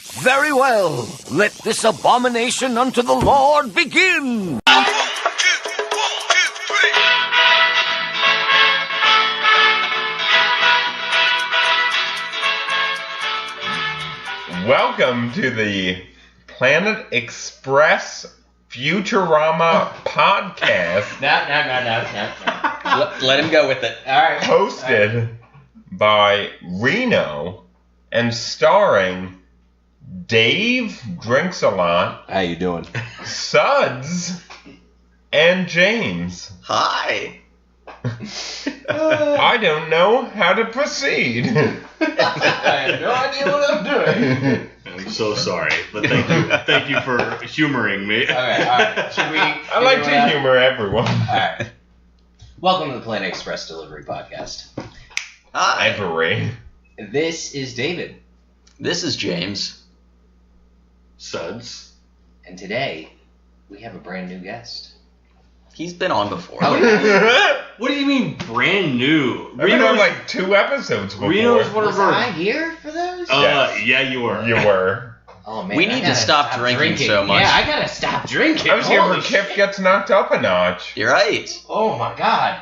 Very well. Let this abomination unto the Lord begin. Welcome to the Planet Express Futurama podcast. No. Let him go with it. All right. Hosted by Reno and starring Dave Drinks a Lot. How you doing? Suds and James. Hi. I don't know how to proceed. I have no idea what I'm doing. I'm so sorry, but thank you for humoring me. All right. Should we? I like to humor everyone. All right. Welcome to the Planet Express Delivery Podcast. Hi. Every. This is David. This is James. Suds. And today, we have a brand new guest. He's been on before. What do you mean brand new? I've been on like 2 episodes before. Reno's one of Was our... I here for those? Yes. Yeah, you were. You were. Oh man, We need to stop drinking so much. Yeah, I gotta stop drinking. I was here Holy when Kip gets knocked up a notch. You're right. Oh my god.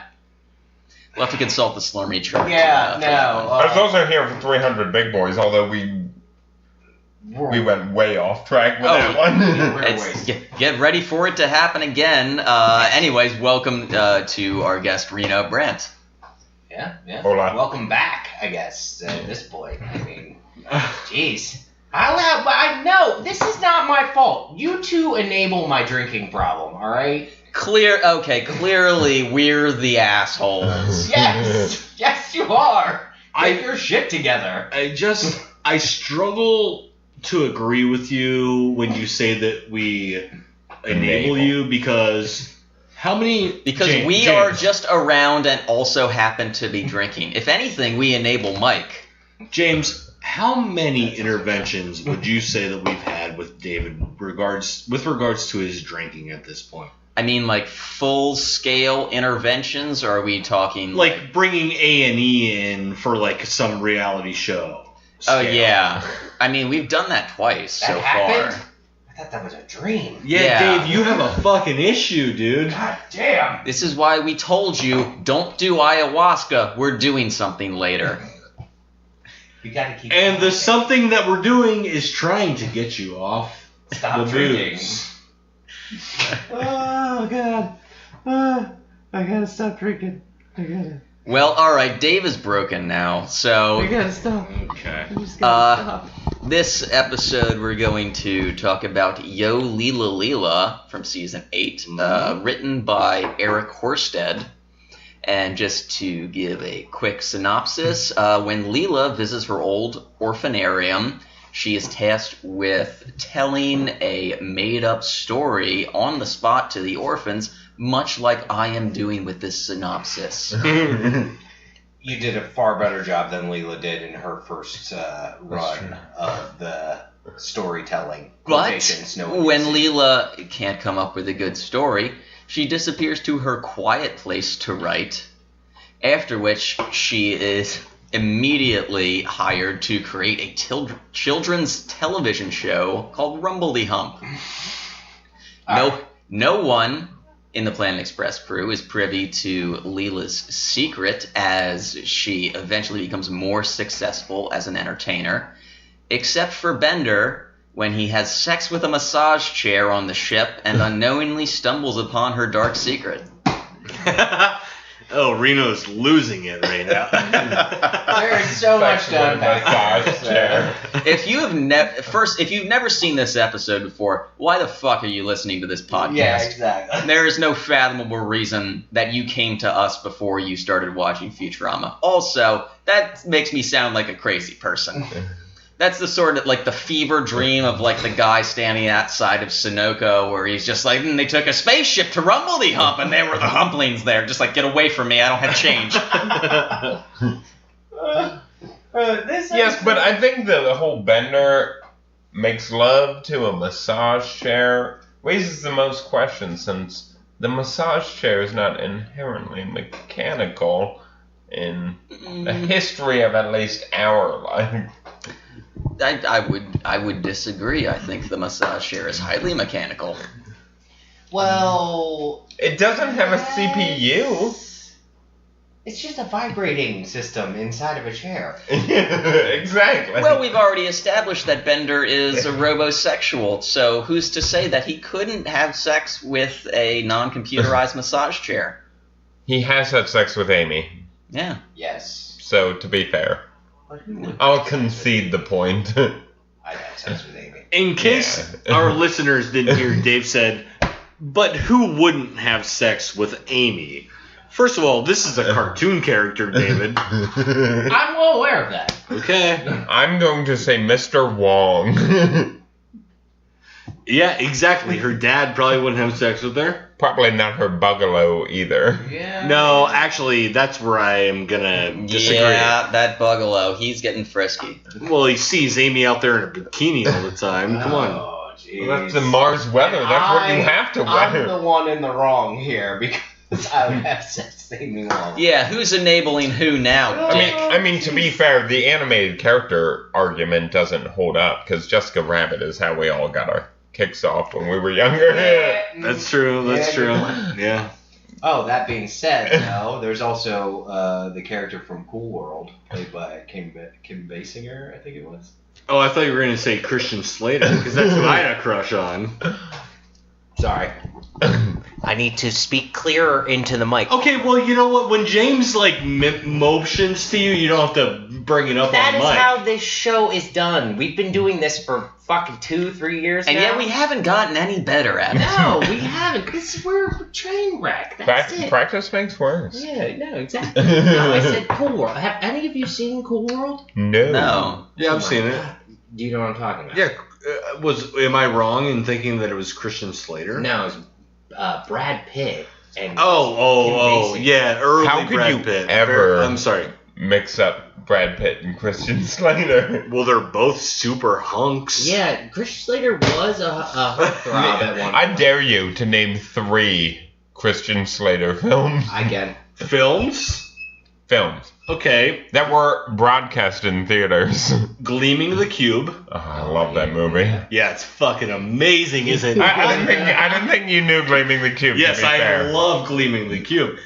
We'll have to consult the Slurmy chart. Yeah, no. I was also here for 300 Big Boys, although we went way off track with that one. Get ready for it to happen again. Anyways, welcome to our guest, Reno Brandt. Yeah. Hola. Welcome back, I guess, at this point. I mean, jeez. I know, this is not my fault. You two enable my drinking problem, alright? Clearly we're the assholes. Yes, you are. Get your shit together. I struggle to agree with you when you say that we enable you because how many... Because James, we are just around and also happen to be drinking. If anything, we enable Mike. James, how many interventions would you say that we've had with David with regards to his drinking at this point? I mean, like, full-scale interventions, or are we talking... Like bringing A&E in for, like, some reality show. Oh, yeah. I mean, we've done that twice so far. I thought that was a dream. Yeah, Dave, you have a fucking issue, dude. God damn. This is why we told you, don't do ayahuasca. We're doing something later. You gotta keep... And the something that we're doing is trying to get you off Stop the drinking. booze. Oh God! I gotta stop drinking. I gotta. Well, alright, Dave is broken now, so... I gotta stop. Okay. I just gotta stop. This episode we're going to talk about Yo Leela Leela from Season 8, written by Eric Horsted. And just to give a quick synopsis, when Leela visits her old orphanarium, she is tasked with telling a made-up story on the spot to the orphans, much like I am doing with this synopsis. You did a far better job than Leela did in her first run of the storytelling. But Quotations, when Leela can't come up with a good story, she disappears to her quiet place to write, after which she is immediately hired to create a children's television show called Rumbledy Hump. No one in the Planet Express crew is privy to Leela's secret as she eventually becomes more successful as an entertainer, except for Bender when he has sex with a massage chair on the ship and unknowingly stumbles upon her dark secret. Oh, Reno's losing it right now. There is so much to unpack. Massage chair. If you've never seen this episode before, why the fuck are you listening to this podcast? Yeah, exactly. There is no fathomable reason that you came to us before you started watching Futurama. Also, that makes me sound like a crazy person. That's the sort of, like, the fever dream of, like, the guy standing outside of Sunoco where he's just like, they took a spaceship to Rumbledy Hump and there were the Humplings there. Just like, get away from me, I don't have change. Yes, but I think the whole Bender makes love to a massage chair raises the most questions, since the massage chair is not inherently mechanical in the history of at least our life. I would disagree. I think the massage chair is highly mechanical. Well, It doesn't have a CPU. it's just a vibrating system inside of a chair. Exactly. Well, we've already established that Bender is a robosexual, so who's to say that he couldn't have sex with a non-computerized massage chair? He has had sex with Amy, Yeah. Yes. so to be fair, I'll concede the point. I'd have sex with Amy. In case Yeah. our listeners didn't hear, Dave said, but who wouldn't have sex with Amy? First of all, this is a cartoon character, David. I'm well aware of that. Okay. I'm going to say Mr. Wong. Yeah, exactly. Her dad probably wouldn't have sex with her. Probably not her bugalo either. Yeah. No, actually, that's where I am gonna disagree. Yeah, that bugalo, he's getting frisky. Well, he sees Amy out there in a bikini all the time. Come on. Oh, jeez. Well, that's the Mars weather. That's what you have to I'm wear. the one in the wrong here because I would have sex with Amy Wong. Yeah, who's enabling who now? Dick? I mean, to be fair, the animated character argument doesn't hold up because Jessica Rabbit is how we all got our kicks off when we were younger. That's true. That's true. Yeah. Oh, that being said, though, there's also the character from Cool World, played by Kim Basinger, I think it was. Oh, I thought you were going to say Christian Slater, because that's who I had a crush on. Sorry. I need to speak clearer into the mic. Okay, well, you know what? When James, like, motions to you, you don't have to bring it up That on is mic. how this show is done. We've been doing this for fucking 2-3 years And now. yet we haven't gotten any better at it. No, we haven't. We're a train wreck. That's it. Practice makes worse. Yeah, no, exactly. No, I said Cool World. Have any of you seen Cool World? No. No. Yeah, I've seen it. Do you know what I'm talking about? Yeah, am I wrong in thinking that it was Christian Slater? No, it was Brad Pitt. And Oh, Kim Basinger. yeah, early How could Brad you Pitt. ever- I'm sorry. Mix up Brad Pitt and Christian Slater. Well, they're both super hunks. Yeah, Christian Slater was a heartthrob at one I point. dare you to name 3 Christian Slater films. I can. Films? Films Okay. that were broadcast in theaters. Gleaming the Cube. Oh, I love that movie. Yeah, it's fucking amazing, isn't it? I didn't think you knew Gleaming the Cube. Yes, to be I fair. love Gleaming the Cube.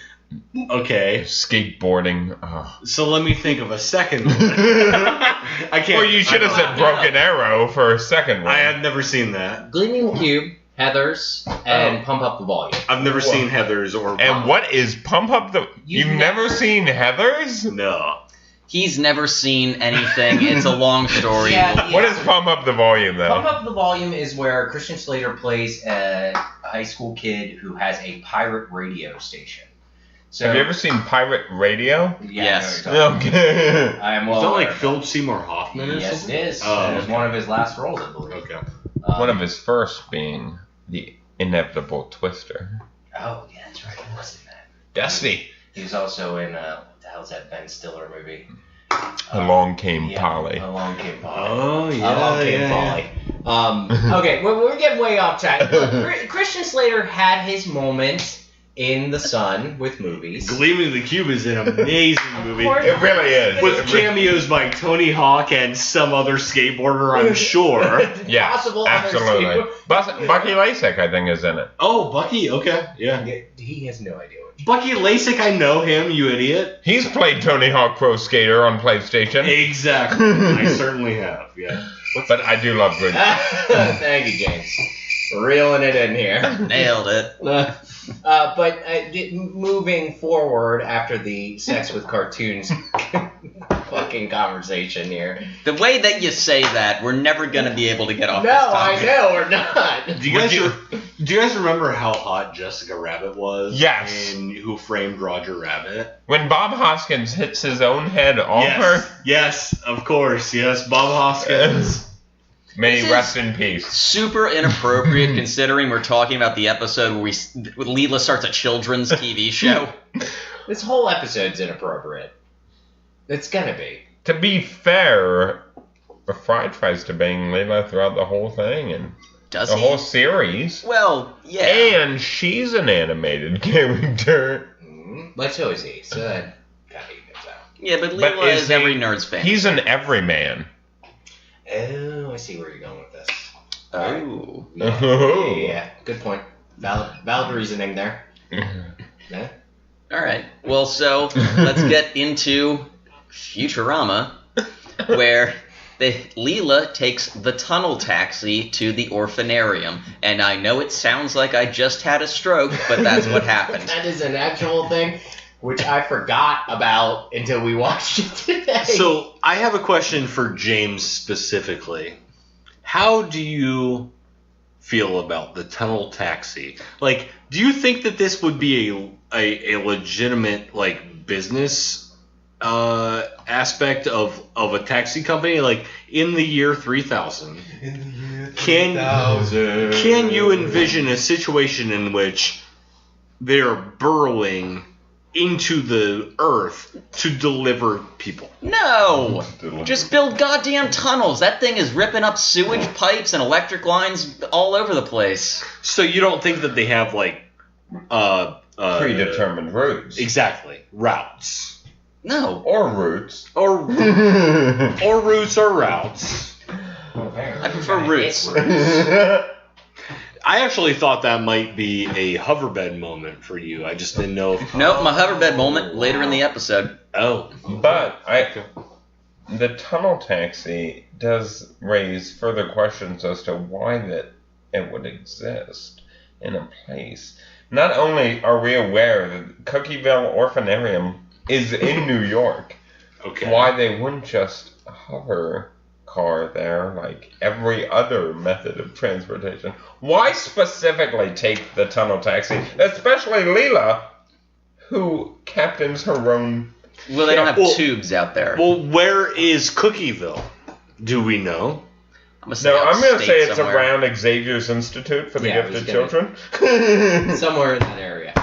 Okay, Skateboarding. Oh. so let me think of a second one. I can't. Well, you should have said Broken Arrow for a second one. I have never seen that. Gleaming Cube, Heathers, and Pump Up the Volume. I've never seen Heathers or. And what is Pump Up the... You've never seen Heathers? No. He's never seen anything. It's a long story. Yeah. What is Pump Up the Volume, though? Pump Up the Volume is where Christian Slater plays a high school kid who has a pirate radio station. So, Have you ever seen Pirate Radio? Yeah, Yes. I know what you're talking Okay. about. I am Is well that aware like of Philip Seymour Hoffman or that. Yes, it something? is. Oh, It was okay. one of his last roles, I believe. Okay. One of his first being the inevitable Twister. Oh, yeah, that's right. He was in that. Dusty. He was also in, what the hell's that Ben Stiller movie? Along Came Yeah, Polly. Along Came Polly. Oh, yeah. Along Came Polly. Okay, we're getting way off track. Christian Slater had his moment in the sun with movies. Gleaming the Cube is an amazing movie. course. It really is. With cameos by Tony Hawk and some other skateboarder, I'm sure. Yeah, Possible absolutely. other Bucky Lasek, I think, is in it. Oh, Bucky, okay. Yeah. He has no idea what Bucky Lasek, I know him, you idiot. He's played Tony Hawk Pro Skater on PlayStation. Exactly. I certainly have, yeah. But I do love good. Thank you, James. Reeling it in here. Nailed it. But moving forward after the sex with cartoons fucking conversation here. The way that you say that, we're never going to be able to get off No, this topic. I know we're not. Do you guys remember how hot Jessica Rabbit was? Yes. In Who Framed Roger Rabbit? When Bob Hoskins hits his own head off her, Yes, of course. Yes, Bob Hoskins. may This he is- rest in peace. Super inappropriate considering we're talking about the episode where Leela starts a children's TV show. This whole episode's inappropriate. It's gonna be. To be fair, Fry tries to bang Leela throughout the whole thing and Does the he? whole series. Well, yeah. And she's an animated character. But so is he, so that kind of evens out. Yeah, but But Leela is is he- every nerd's fan. He's an everyman. Oh, I see where you're going with this. Oh. Yeah, good point. Valid reasoning there. Yeah. All right. Well, so let's get into Futurama, where Leela takes the tunnel taxi to the orphanarium. And I know it sounds like I just had a stroke, but that's what happened. That is an actual thing, which I forgot about until we watched it today. So I have a question for James specifically. How do you feel about the tunnel taxi? Like, do you think that this would be a legitimate like business aspect of a taxi company? Like in the year 3000, can you envision a situation in which they're burrowing into the earth to deliver people? No! Just build goddamn tunnels. That thing is ripping up sewage pipes and electric lines all over the place. So you don't think that they have like predetermined routes. Exactly. Routes. No. Or routes. Or routes or routes. I prefer routes. I actually thought that might be a hoverbed moment for you. I just didn't know if... Nope, my hoverbed moment later in the episode. Oh. But the tunnel taxi does raise further questions as to why that it would exist in a place. Not only are we aware that Cookieville Orphanarium is in New York, Okay. why they wouldn't just hover car there like every other method of transportation. Why specifically take the tunnel taxi? Especially Leela, who captains her own... Well, they don't have tubes out there. Well, where is Cookieville? Do we know? I'm going to say it's around Xavier's Institute for the Gifted Children. Somewhere in that area.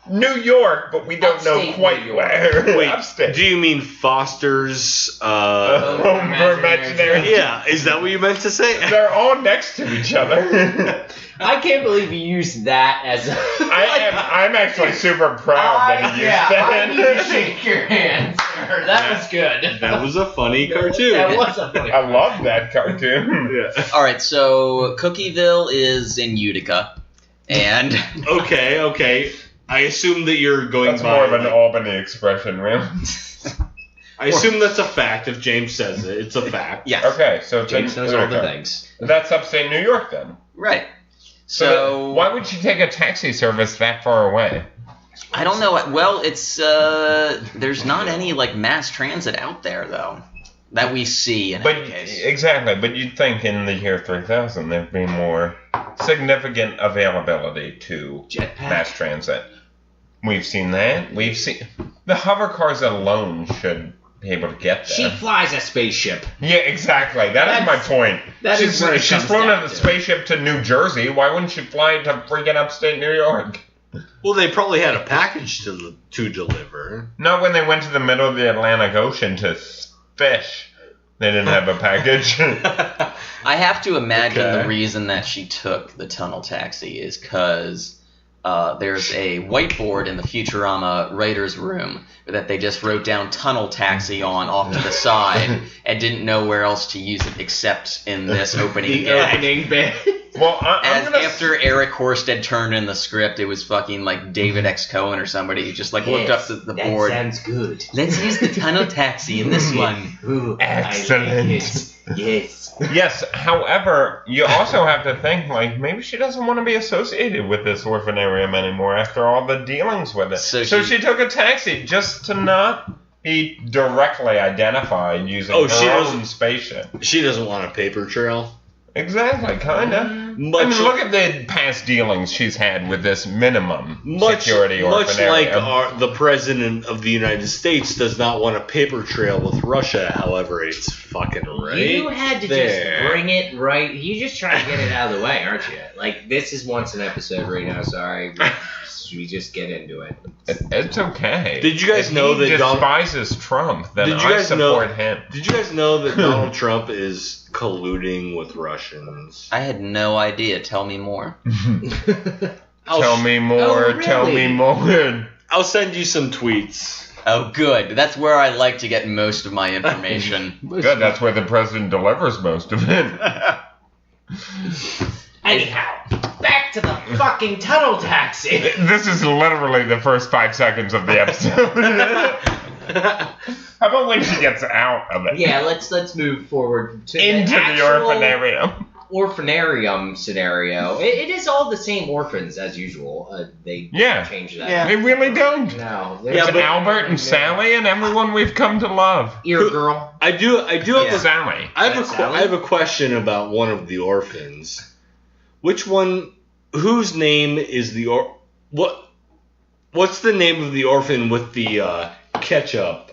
New York, but we don't know quite where. Wait, Upstate. do you mean Foster's Home for Imaginary? Yeah, is that what you meant to say? They're all next to each other. I can't believe you used that as I'm actually super proud that he used that. I need to shake your hand, sir. That was good. That was a funny cartoon. That was a funny I love that cartoon. Yeah. Alright, so Cookieville is in Utica. And... Okay. I assume that you're going That's by... more of an Albany expression, really. I assume that's a fact. If James says it, it's a fact. Yeah. Okay, so James knows all the things. That's upstate New York, then. Right. So why would you take a taxi service that far away? I don't know. Well, it's there's not any like mass transit out there though that we see in any case. Exactly, but you'd think in the year 3000 there'd be more significant availability to mass transit. We've seen that. We've seen the hover cars alone should be able to get there. She flies a spaceship. Yeah, exactly. That's my point. She's flown a spaceship to New Jersey. Why wouldn't she fly to freaking upstate New York? Well, they probably had a package to deliver. Not when they went to the middle of the Atlantic Ocean to fish. They didn't have a package. I have to imagine the reason that she took the tunnel taxi is because there's a whiteboard in the Futurama writer's room that they just wrote down tunnel taxi on off to the side and didn't know where else to use it except in this opening bit. Well, after Eric Horsted turned in the script, it was fucking like David X. Cohen or somebody who just like looked up the board. That sounds good. Let's use the tunnel taxi in this one. Ooh, excellent. Yes. Yes, however, you also have to think, like, maybe she doesn't want to be associated with this orphanarium anymore after all the dealings with it. So she took a taxi just to not be directly identified using her own spaceship. She doesn't want a paper trail. Exactly, kind of. I mean, look at the past dealings she's had with this minimum security orphanarium. Much like the President of the United States does not want a paper trail with Russia, however, it's fucking right. You had to just bring it right. You just trying to get it out of the way, aren't you? Like, this is once an episode right now, sorry. We just get into it. It's okay. Did you guys know that Donald despises Trump? Then I support him. Did you guys know that Donald Trump is colluding with Russians? I had no idea. Tell me more. Tell me more. Oh, really? Tell me more. I'll send you some tweets. Oh, good. That's where I like to get most of my information. Good, that's where the president delivers most of it. Anyhow, back to the fucking tunnel taxi. This is literally the first 5 seconds of the episode. How about when she gets out of it? Yeah, let's move forward to Into the orphanarium. Orphanarium scenario. It is all the same orphans as usual. They change that. Yeah. They really don't. No. There's Albert and Sally and everyone we've come to love. Ear girl. I do have Sally. I have a question about one of the orphans. Which one? Whose name is the What's the name of the orphan with the ketchup?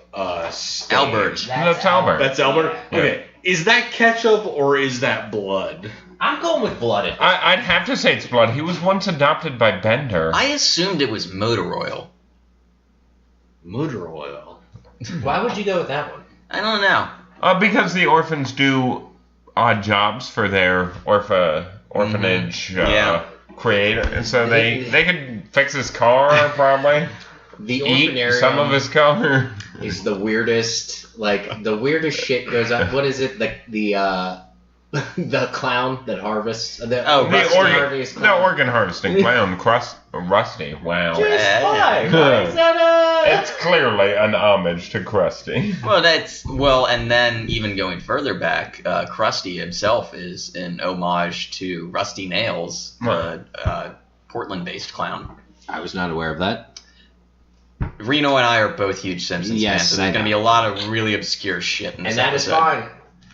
Stain? Albert. That's Albert. That's Albert. Yeah. Okay. Is that ketchup or is that blood? I'm going with blood. I'd have to say it's blood. He was once adopted by Bender. I assumed it was motor oil. Motor oil. Why would you go with that one? I don't know. Because the orphans do odd jobs for their orphanage creator, and so they could fix his car probably. The Eat orphanarium some of his car. is the weirdest. Like the weirdest shit goes on. What is it? The clown that harvests. The organ harvesting clown, Rusty. Wow. Just why? Why is that It's clearly an homage to Krusty. Well, and then even going further back, Krusty himself is an homage to Rusty Nails, Portland-based clown. I was not aware of that. Reno and I are both huge Simpsons fans, so there's going to be a lot of really obscure shit in this And that is episode. fine.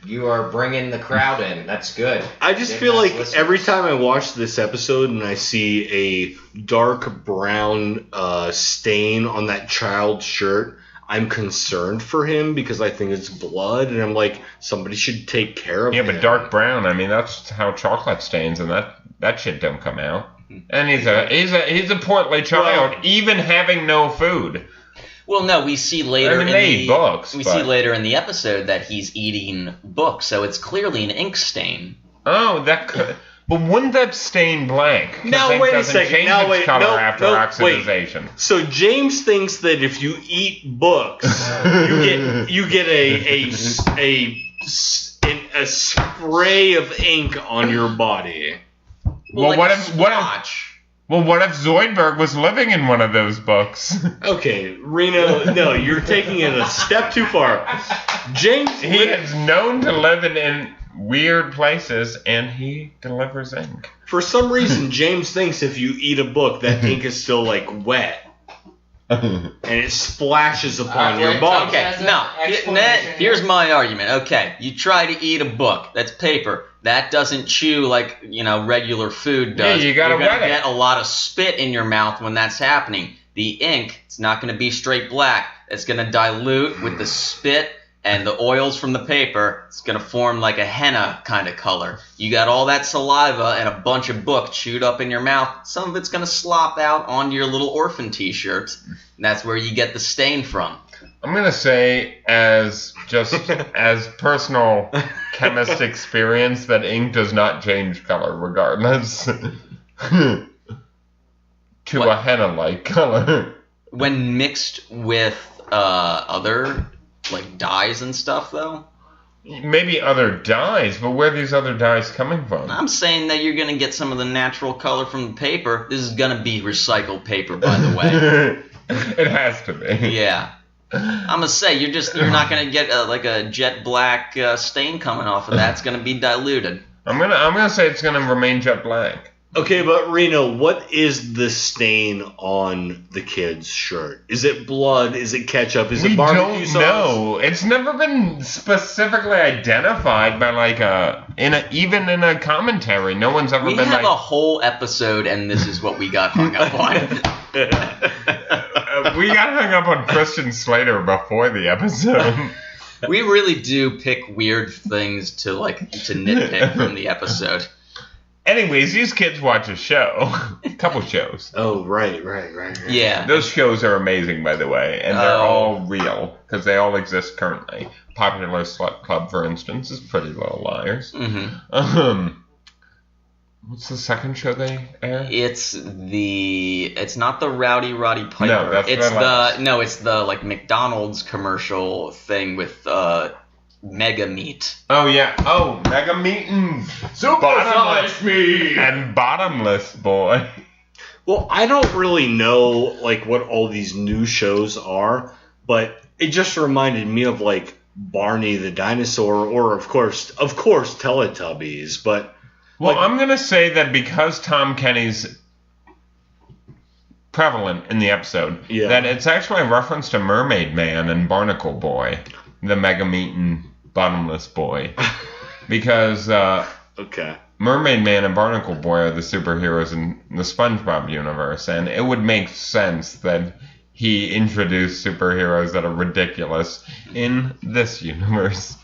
You are bringing the crowd in. That's good. I just feel like every time I watch this episode and I see a dark brown stain on that child's shirt, I'm concerned for him because I think it's blood, and I'm like, somebody should take care of him. Yeah, but dark brown, I mean, that's how chocolate stains, and that shit don't come out. And he's a portly child, even having no food. Well, no, we see later see later in the episode that he's eating books, so it's clearly an ink stain. Oh, that could. But wouldn't that stain black? Now ink wait a doesn't second. change Now its wait. color No, after no, oxidization. wait. So James thinks that if you eat books, you get a spray of ink on your body. Well, what if Zoidberg was living in one of those books? Okay, Reno, no, you're taking it a step too far. James, he is known to live in weird places, and he delivers ink. For some reason, James thinks if you eat a book, that ink is still like wet, and it splashes upon your body. Okay, here's my argument. Okay, you try to eat a book that's paper. That doesn't chew like, regular food does. Yeah, you're gonna get a lot of spit in your mouth when that's happening. The ink, it's not going to be straight black. It's going to dilute with the spit and the oils from the paper. It's going to form like a henna kind of color. You got all that saliva and a bunch of book chewed up in your mouth. Some of it's going to slop out onto your little orphan t-shirt. And that's where you get the stain from. I'm going to say, as personal chemist experience, that ink does not change color regardless to a henna-like color. When mixed with other, dyes and stuff, though? Maybe other dyes, but where are these other dyes coming from? I'm saying that you're going to get some of the natural color from the paper. This is going to be recycled paper, by the way. It has to be. Yeah. I'm gonna say you're not gonna get a jet black stain coming off of that. It's gonna be diluted. I'm gonna say it's gonna remain jet black. Okay, but Reno, what is the stain on the kid's shirt? Is it blood? Is it ketchup? Is it barbecue sauce? We don't know. It's never been specifically identified by even in a commentary. No one's ever been like. We have a whole episode, and this is what we got hung up on. We got hung up on Christian Slater before the episode. We really do pick weird things to nitpick from the episode. Anyways, these kids watch a show. A couple shows. Oh, right. Yeah. Those shows are amazing, by the way, and they're all real, because they all exist currently. Popular Slut Club, for instance, is Pretty Little Liars. Mm-hmm. What's the second show they air? It's not the Rowdy Roddy Piper. No, that's it's the like McDonald's commercial thing with Mega Meat. Oh yeah. Oh, Mega Meat and Bottomless me. and Bottomless Boy. Well, I don't really know like what all these new shows are, but it just reminded me of like Barney the dinosaur, or of course Teletubbies. But well, I'm gonna say that because Tom Kenny's prevalent in the episode, that it's actually a reference to Mermaid Man and Barnacle Boy, the Mega Meat and Bottomless Boy, because Mermaid Man and Barnacle Boy are the superheroes in the SpongeBob universe, and it would make sense that he introduced superheroes that are ridiculous in this universe.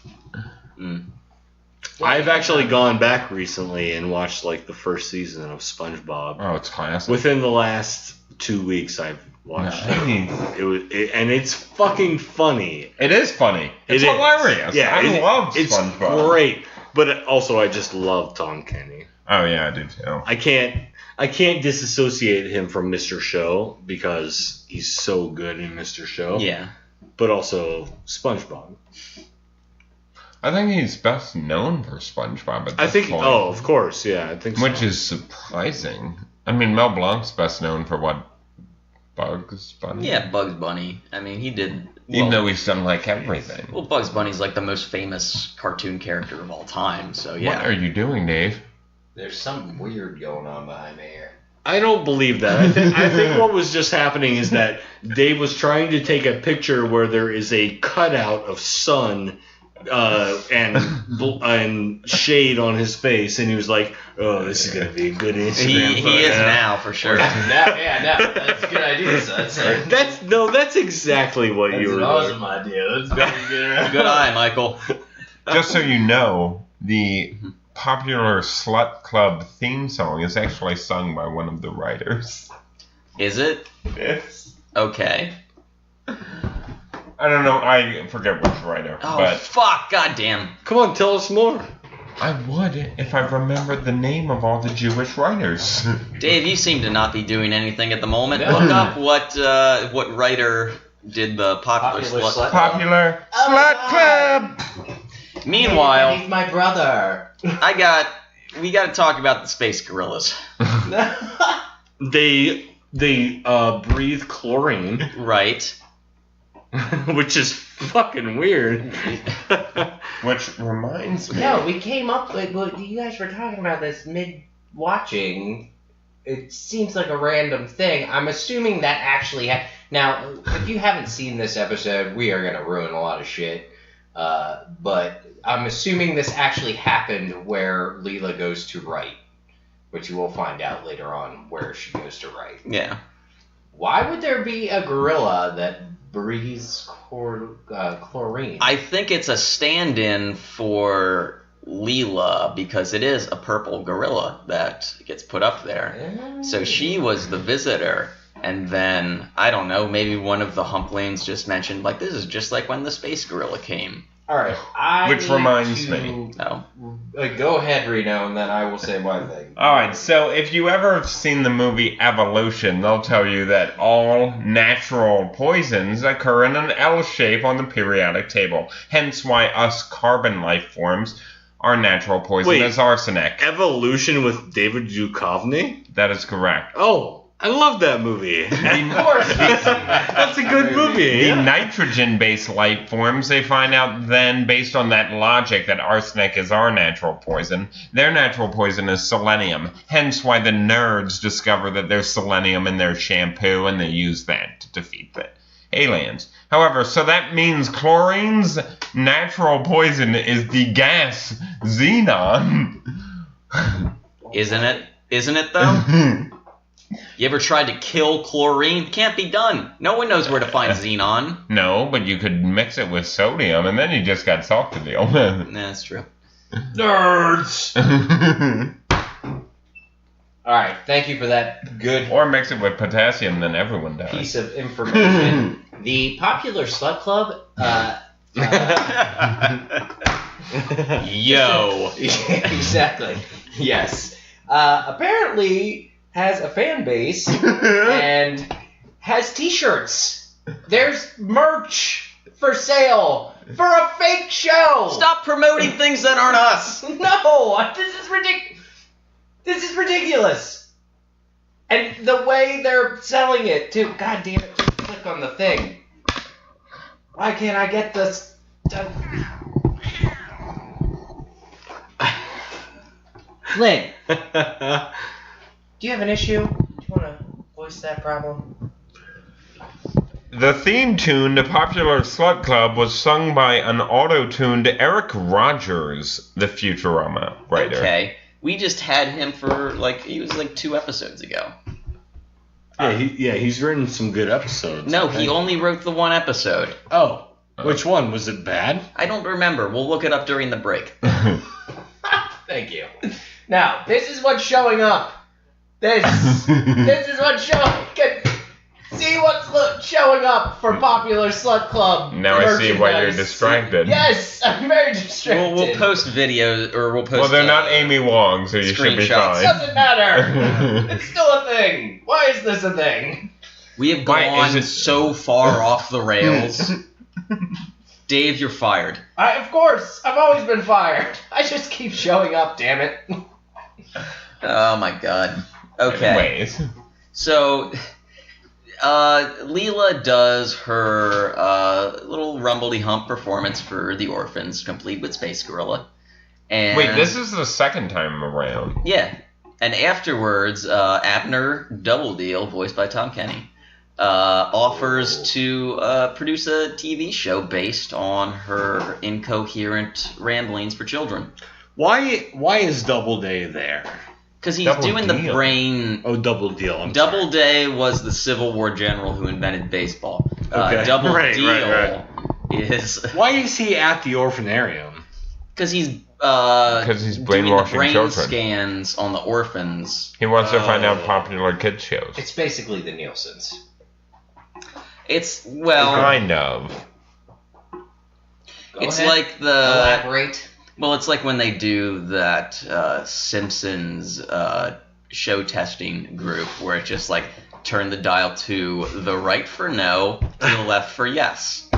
I've actually gone back recently and watched like the first season of SpongeBob. Oh, it's classic. Within the last 2 weeks, I've watched it. And it's fucking funny. It is funny. It's hilarious. Yeah, I love SpongeBob. It's great. But also, I just love Tom Kenny. Oh yeah, I do too. I can't disassociate him from Mr. Show because he's so good in Mr. Show. Yeah. But also SpongeBob. I think he's best known for SpongeBob at this point. Oh, of course, yeah. I think so. Which is surprising. I mean, Mel Blanc's best known for what? Bugs Bunny? Yeah, Bugs Bunny. I mean, he did... Even though he's done, like, everything. Well, Bugs Bunny's, like, the most famous cartoon character of all time, so yeah. What are you doing, Dave? There's something weird going on behind me here. I don't believe that. I think what was just happening is that Dave was trying to take a picture where there is a cutout of sun and shade on his face, and he was like, "Oh, this is gonna be a good Instagram." He is now for sure. That's a good idea. So that's exactly what you were. That's an awesome idea. Let's go get Good eye, Michael. Just so you know, the popular Slut Club theme song is actually sung by one of the writers. Is it? Yes. Okay. I don't know. I forget which writer. Oh, but fuck. Goddamn. Come on, tell us more. I would if I remembered the name of all the Jewish writers. Dave, you seem to not be doing anything at the moment. Look up what writer did the popular Slut Popular Slut Club. Meanwhile, he's my brother. we got to talk about the space gorillas. They breathe chlorine, right? Which is fucking weird. Which reminds me. No, we came up with. Well, you guys were talking about this mid-watching. It seems like a random thing. I'm assuming that actually Now, if you haven't seen this episode, we are going to ruin a lot of shit. But I'm assuming this actually happened where Leela goes to write, which you will find out later on where she goes to write. Yeah. Why would there be a gorilla that breathes chlorine? I think it's a stand-in for Leela because it is a purple gorilla that gets put up there. So she was the visitor. And then, I don't know, maybe one of the Humplings just mentioned, like, this is just like when the space gorilla came. All right, Which reminds me. Go ahead, Reno, and then I will say my thing. All right, so if you ever have seen the movie Evolution, they'll tell you that all natural poisons occur in an L shape on the periodic table. Hence why us carbon life forms, our natural poison is arsenic. Evolution with David Duchovny? That is correct. Oh. I love that movie. Of course. That's a good movie. The nitrogen-based life forms, they find out then, based on that logic that arsenic is our natural poison, their natural poison is selenium. Hence why the nerds discover that there's selenium in their shampoo, and they use that to defeat the aliens. However, so that means chlorine's natural poison is the gas xenon. Isn't it? Isn't it, though? You ever tried to kill chlorine? Can't be done. No one knows where to find xenon. No, but you could mix it with sodium, and then you just got salt to deal with. Nah, that's true. Nerds! Alright, thank you for that good... Or mix it with potassium, then everyone dies. ...piece of information. The popular Slut Club... Yo! Exactly. Yes. apparently has a fan base and has T-shirts. There's merch for sale for a fake show. Stop promoting things that aren't us. No, this is ridiculous. This is ridiculous. And the way they're selling it, too. God damn it, just click on the thing. Why can't I get this done? Lynn, do you have an issue? Do you want to voice that problem? The theme tune to Popular Slut Club was sung by an auto-tuned Eric Rogers, the Futurama writer. Okay. We just had him for, he was 2 episodes ago. He's written some good episodes. No, he only wrote the 1 episode. Oh. Which one? Was it bad? I don't remember. We'll look it up during the break. Thank you. Now, this is what's showing up. This is what's showing. See what's showing up for Popular Slut Club. Now I see why you're distracted. Yes, I'm very distracted. We'll post videos, or we'll post. Well, they're not Amy Wong, so you should be fine. Doesn't matter. It's still a thing. Why is this a thing? We have gone so far off the rails. Dave, you're fired. Of course. I've always been fired. I just keep showing up, damn it. Oh my god. Okay. Anyways. So, Leela does her little rumbledy-hump performance for the orphans, complete with Space Gorilla. And wait, this is the second time around. Yeah. And afterwards, Abner Double Deal, voiced by Tom Kenny, offers to produce a TV show based on her incoherent ramblings for children. Why is Doubleday there? Because he's doing the brain... Oh, Double Deal. Doubleday was the Civil War general who invented baseball. Okay. Double Deal is... Why is he at the orphanarium? Because he's brainwashing doing the brain children. Scans on the orphans. He wants to find out popular kids shows. It's basically the Nielsen's. It's, well... Kind of. It's ahead. like the... Elaborate. Well, it's like when they do that Simpsons show testing group where it's just turn the dial to the right for no, to the left for yes.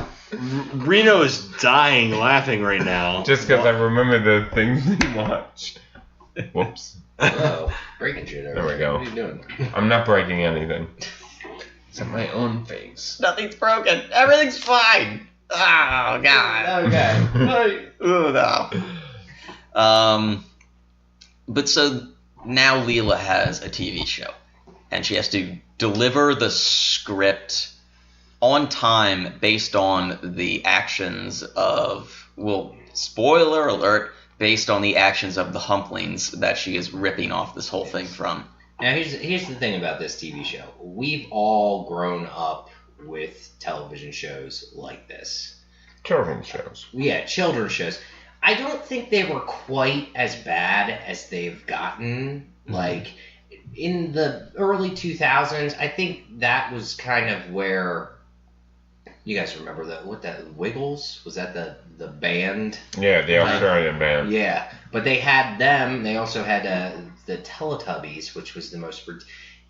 Reno is dying laughing right now. Just because I remember the things he watched. Whoops. Whoa. Breaking shit over There we go. What are you doing? I'm not breaking anything. Except my own face. Nothing's broken. Everything's fine. Oh, God. Okay. Ooh, no. But so now Leela has a TV show, and she has to deliver the script on time based on the actions of, well, spoiler alert, based on the actions of the humplings that she is ripping off this whole thing from. Now, here's the thing about this TV show. We've all grown up with television shows like this. Children's shows. Yeah, children's shows. I don't think they were quite as bad as they've gotten. Like, in the early 2000s, I think that was kind of where... You guys remember that Wiggles? Was that the band? Yeah, the Australian band. Yeah, but they had them. They also had the Teletubbies, which was the most...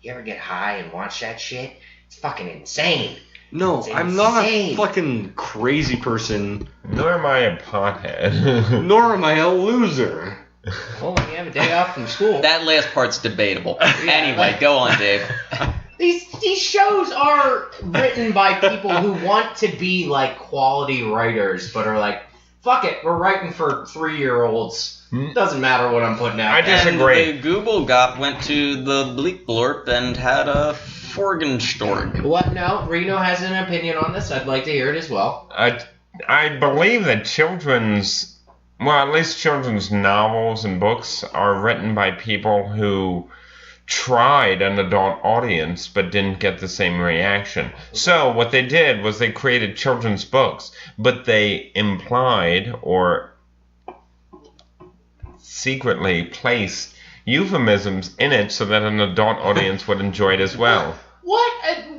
You ever get high and watch that shit? It's fucking insane. No, It's I'm not a insane. fucking crazy person. Nor am I a pothead. Nor am I a loser. Well, when you have a day off from school. That last part's debatable. Anyway, go on, Dave. These shows are written by people who want to be like quality writers, but are like, fuck it, we're writing for 3-year-olds. Doesn't matter what I'm putting out. I disagree. And the Google Gop went to the Bleep Blorp and had a Forgenstorg. What? No, Reno has an opinion on this. I'd like to hear it as well. I believe that children's, well, at least children's novels and books are written by people who tried an adult audience but didn't get the same reaction. So what they did was they created children's books, but they implied or secretly placed euphemisms in it so that an adult audience would enjoy it as well.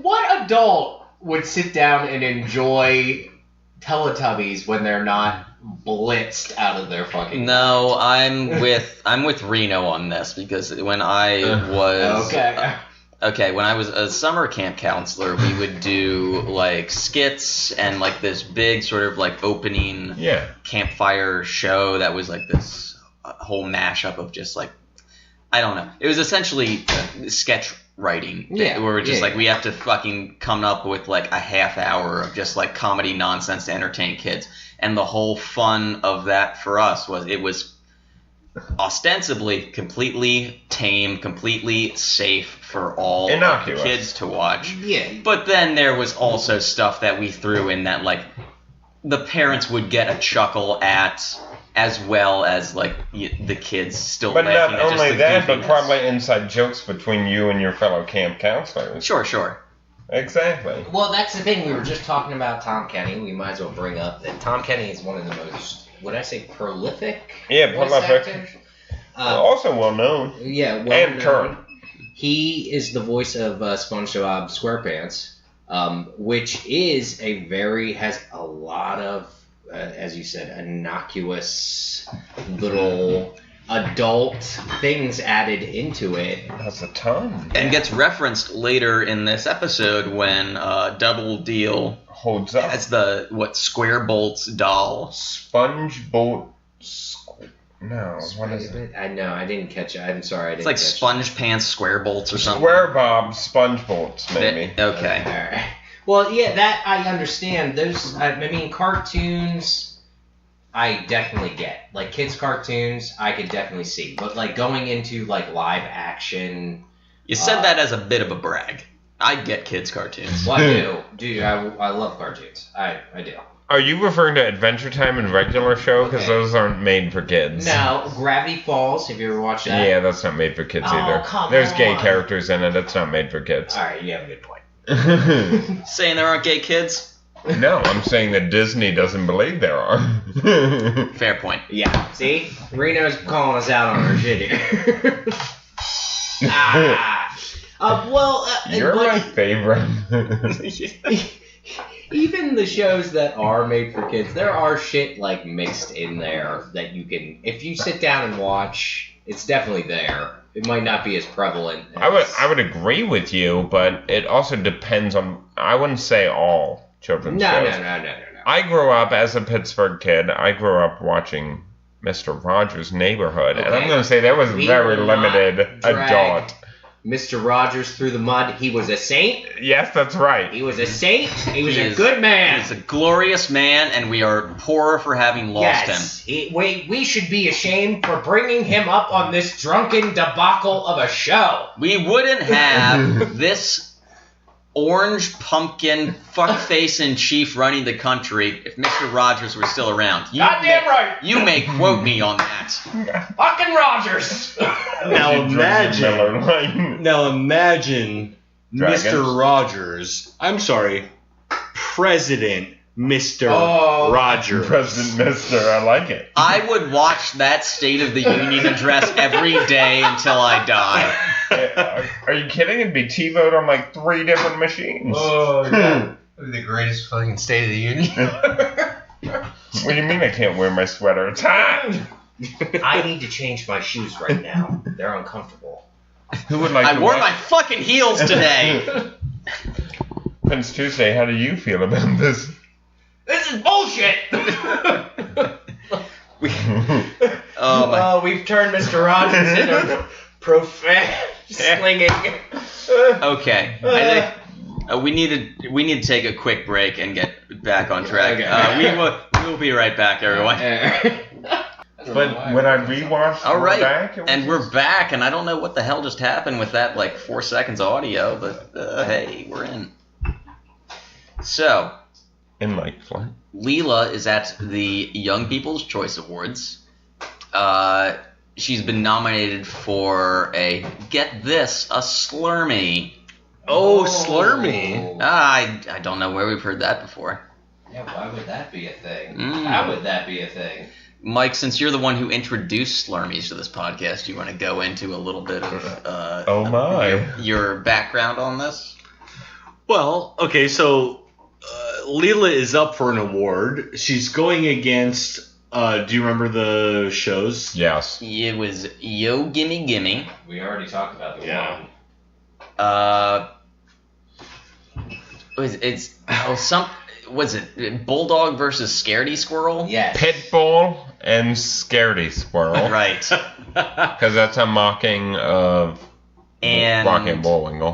What adult would sit down and enjoy Teletubbies when they're not blitzed out of their fucking. No, I'm with Reno on this because when I was when I was a summer camp counselor, we would do like skits and like this big sort of like opening campfire show that was like this whole mashup of just like, I don't know. It was essentially sketch writing. Where we're just like, we have to fucking come up with like a half hour of just like comedy nonsense to entertain kids. And the whole fun of that for us was it was ostensibly completely tame, completely safe for all Innocuous. Kids to watch. Yeah. But then there was also stuff that we threw in that like the parents would get a chuckle at, as well as like the kids still But laughing not at just only the that, but goofiness. probably inside jokes between you and your fellow camp counselors. Sure. Exactly. Well, that's the thing. We were just talking about Tom Kenny. We might as well bring up that Tom Kenny is one of the most, would I say, prolific? Yeah, voice prolific. actors? Also well known. Yeah, well And current. He is the voice of SpongeBob SquarePants, which is has a lot of, as you said, innocuous little adult things added into it. That's a ton. And gets referenced later in this episode when Double Deal Holds up. has the Square Bolt's doll. Sponge Bolt. No, what is it? I know, I didn't catch it. I'm sorry, I didn't It's like catch Sponge Pants Square Bolts or something. Square Bob Sponge Bolts, maybe. Okay. All right. Well, yeah, that I understand. Those, I mean, cartoons, I definitely get. Like, kids' cartoons, I could definitely see. But, like, going into, like, live action... You said that as a bit of a brag. I get kids' cartoons. Well, I do. Dude, I love cartoons. I do. Are you referring to Adventure Time and Regular Show? Because those aren't made for kids. Now, Gravity Falls, have you ever watched that? Yeah, that's not made for kids Oh, either. come There's gay on. characters in it. It's not made for kids. All right, you have a good point. Saying there aren't gay kids? No, I'm saying that Disney doesn't believe there are. Fair point. Yeah, see? Reno's calling us out on our shit here. You're but my favorite. even the shows that are made for kids, there are shit like mixed in there that you can, if you sit down and watch, it's definitely there. It might not be as prevalent. I would agree with you, but it also depends on. I wouldn't say all children's shows. No. I grew up as a Pittsburgh kid. I grew up watching Mr. Rogers' Neighborhood, and I'm going to say there was We very will not limited drag adult. Mr. Rogers through the mud. He was a saint. Yes, that's right. He was a saint. He was He a is- good man. He's a glorious man, and we are poor for having lost him. We should be ashamed for bringing him up on this drunken debacle of a show. We wouldn't have this orange pumpkin fuckface in chief running the country if Mr. Rogers were still around. Goddamn right. You may quote me on that. Fucking Rogers. Now Miller Lite. imagine Dragons. Mr. Rogers. I'm sorry, President Mr. Oh. Rogers. President Mr. I like it. I would watch that State of the Union address every day until I die. Are you kidding? It'd be TiVoed on like 3 different machines. Oh, yeah. The greatest fucking State of the Union. What do you mean I can't wear my sweater? It's hot! I need to change my shoes right now. They're uncomfortable. Who would like I to wore watch- my fucking heels today. Prince Tuesday, how do you feel about this? This is bullshit. We've turned Mr. Rogers into slinging. Okay. I think we need to take a quick break and get back on track. Okay. We will be right back, everyone. But when I rewatched All right, back, it was and we're back, and I don't know what the hell just happened with that like 4 seconds audio, but hey, we're in. So, in like flight. Leela is at the Young People's Choice Awards. She's been nominated for a, get this, a Slurmy. Oh, Slurmy. I don't know where we've heard that before. Yeah, why would that be a thing? Mm. How would that be a thing? Mike, since you're the one who introduced Slurmies to this podcast, do you want to go into a little bit of Oh my. your background on this? Well, okay, so Leela is up for an award. She's going against Do you remember the shows? Yes. It was Yo Gimme Gimme. We already talked about the one. Was it Bulldog versus Scaredy Squirrel? Yes. Pitbull and Scaredy Squirrel. Right. Because that's a mocking of And Rocky and Bullwinkle.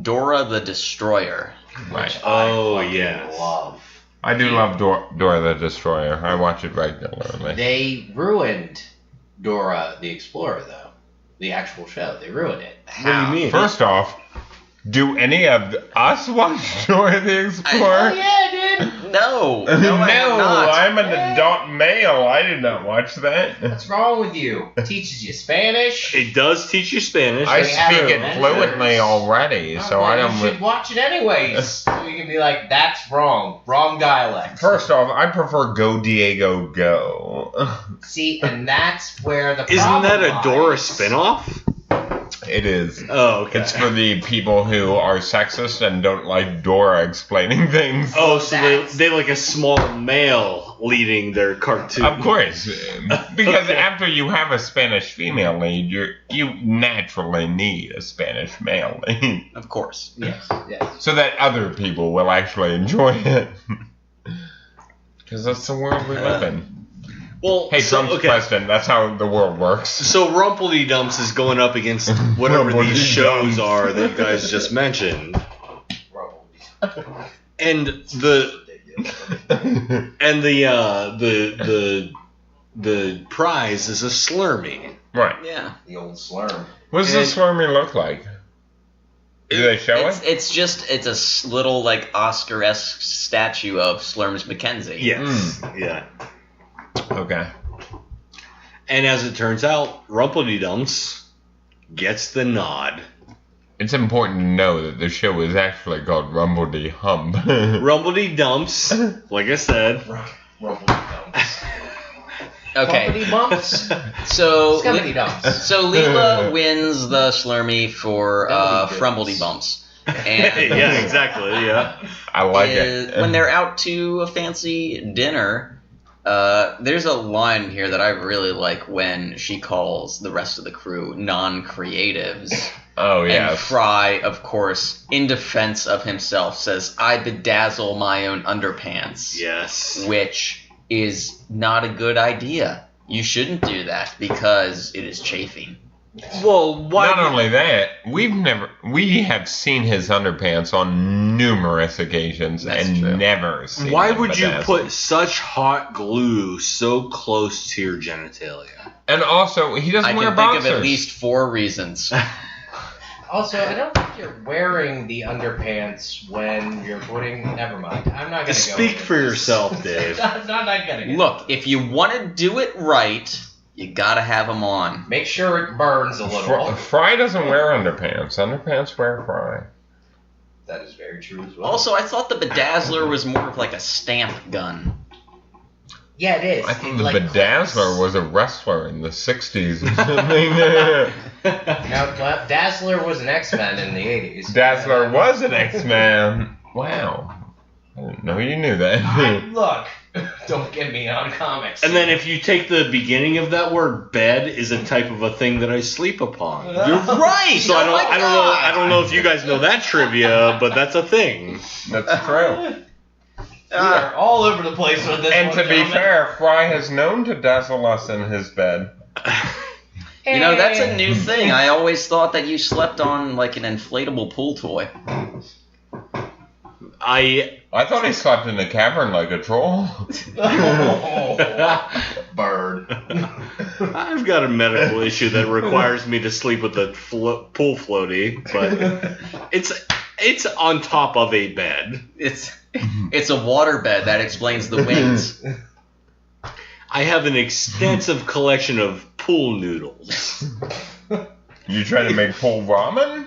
Dora the Destroyer. Right. Oh, I yes. love. I do love Dora the Destroyer. I watch it regularly. They ruined Dora the Explorer, though. The actual show. They ruined it. What do you mean? First off, do any of us watch Dora the Explorer? Oh, yeah, dude. No, I No, have not. I'm an adult male. I did not watch that. What's wrong with you? It teaches you Spanish. It does teach you Spanish. I They have speak it adventures. fluently already, so I You should don't. watch it anyways. So you can be like, that's wrong. Wrong dialect. First off, I prefer Go Diego Go. See, and that's where the Isn't problem that a Dora lies. spinoff? It is. Oh, okay. It's for the people who are sexist and don't like Dora explaining things. Oh, so That's- they like a small male leading their cartoon. Of course, because after you have a Spanish female lead, you naturally need a Spanish male lead, Of course. Yes, yes. so that other people will actually enjoy it. Because that's the world we live in. Well, Hey, so, Trump's president. That's how the world works. So Rumpledy-Dumps is going up against whatever these shows are that you guys just mentioned, and the prize is a Slurmee. Right. Yeah. The old slurm. What does the Slurmee look like? Do they show it? It's a little like Oscar-esque statue of Slurms McKenzie. Yes. Yeah. Okay. And as it turns out, Rumpledy-Dumps gets the nod. It's important to know that the show is actually called Rumbledy Hump. Rumpledy-Dumps, like I said. Okay. Bumpity bumps. So Scummity dumps. So Leela wins the Slurmee for Frumbledy Frumbledy Bumps. And Yeah, exactly. Yeah. I like it. when they're out to a fancy dinner, there's a line here that I really like when she calls the rest of the crew non-creatives. Oh, And yeah. Fry, of course, in defense of himself, says, "I bedazzle my own underpants." Yes. Which is not a good idea. You shouldn't do that because it is chafing. Well, why? Not only that, we have seen his underpants on numerous occasions That's and true. never seen Why them would you bedazzled. put such hot glue so close to your genitalia? And also, he doesn't I wear can think boxers. of at least 4 reasons. Also, I don't think you're wearing the underpants when you're putting. Never mind. I'm not gonna Speak go for into this. yourself, Dave. I'm not gonna. Look, if you want to do it right, you gotta have them on. Make sure it burns a little. Fry doesn't wear underpants. Underpants wear Fry. That is very true as well. Also, I thought the bedazzler was more of like a stamp gun. yeah, it is. I think It, the like, Bedazzler clicks. was a wrestler in the 60s or something. Now, Dazzler was an X-Men in the 80s. Dazzler was an X-Man. Wow. I didn't know you knew that. Look, don't get me on comics. And then if you take the beginning of that word, bed is a type of a thing that I sleep upon. You're right. So I don't know if you guys know that trivia, but that's a thing. That's true. we are all over the place with this. And one, to be gentlemen. fair, Fry has known to dazzle us in his bed. You know, that's a new thing. I always thought that you slept on like an inflatable pool toy. I thought he slept in a cavern like a troll. Bird. I've got a medical issue that requires me to sleep with a pool floaty, but it's on top of a bed. It's a waterbed. That explains the wings. I have an extensive collection of pool noodles. You trying to make pool ramen?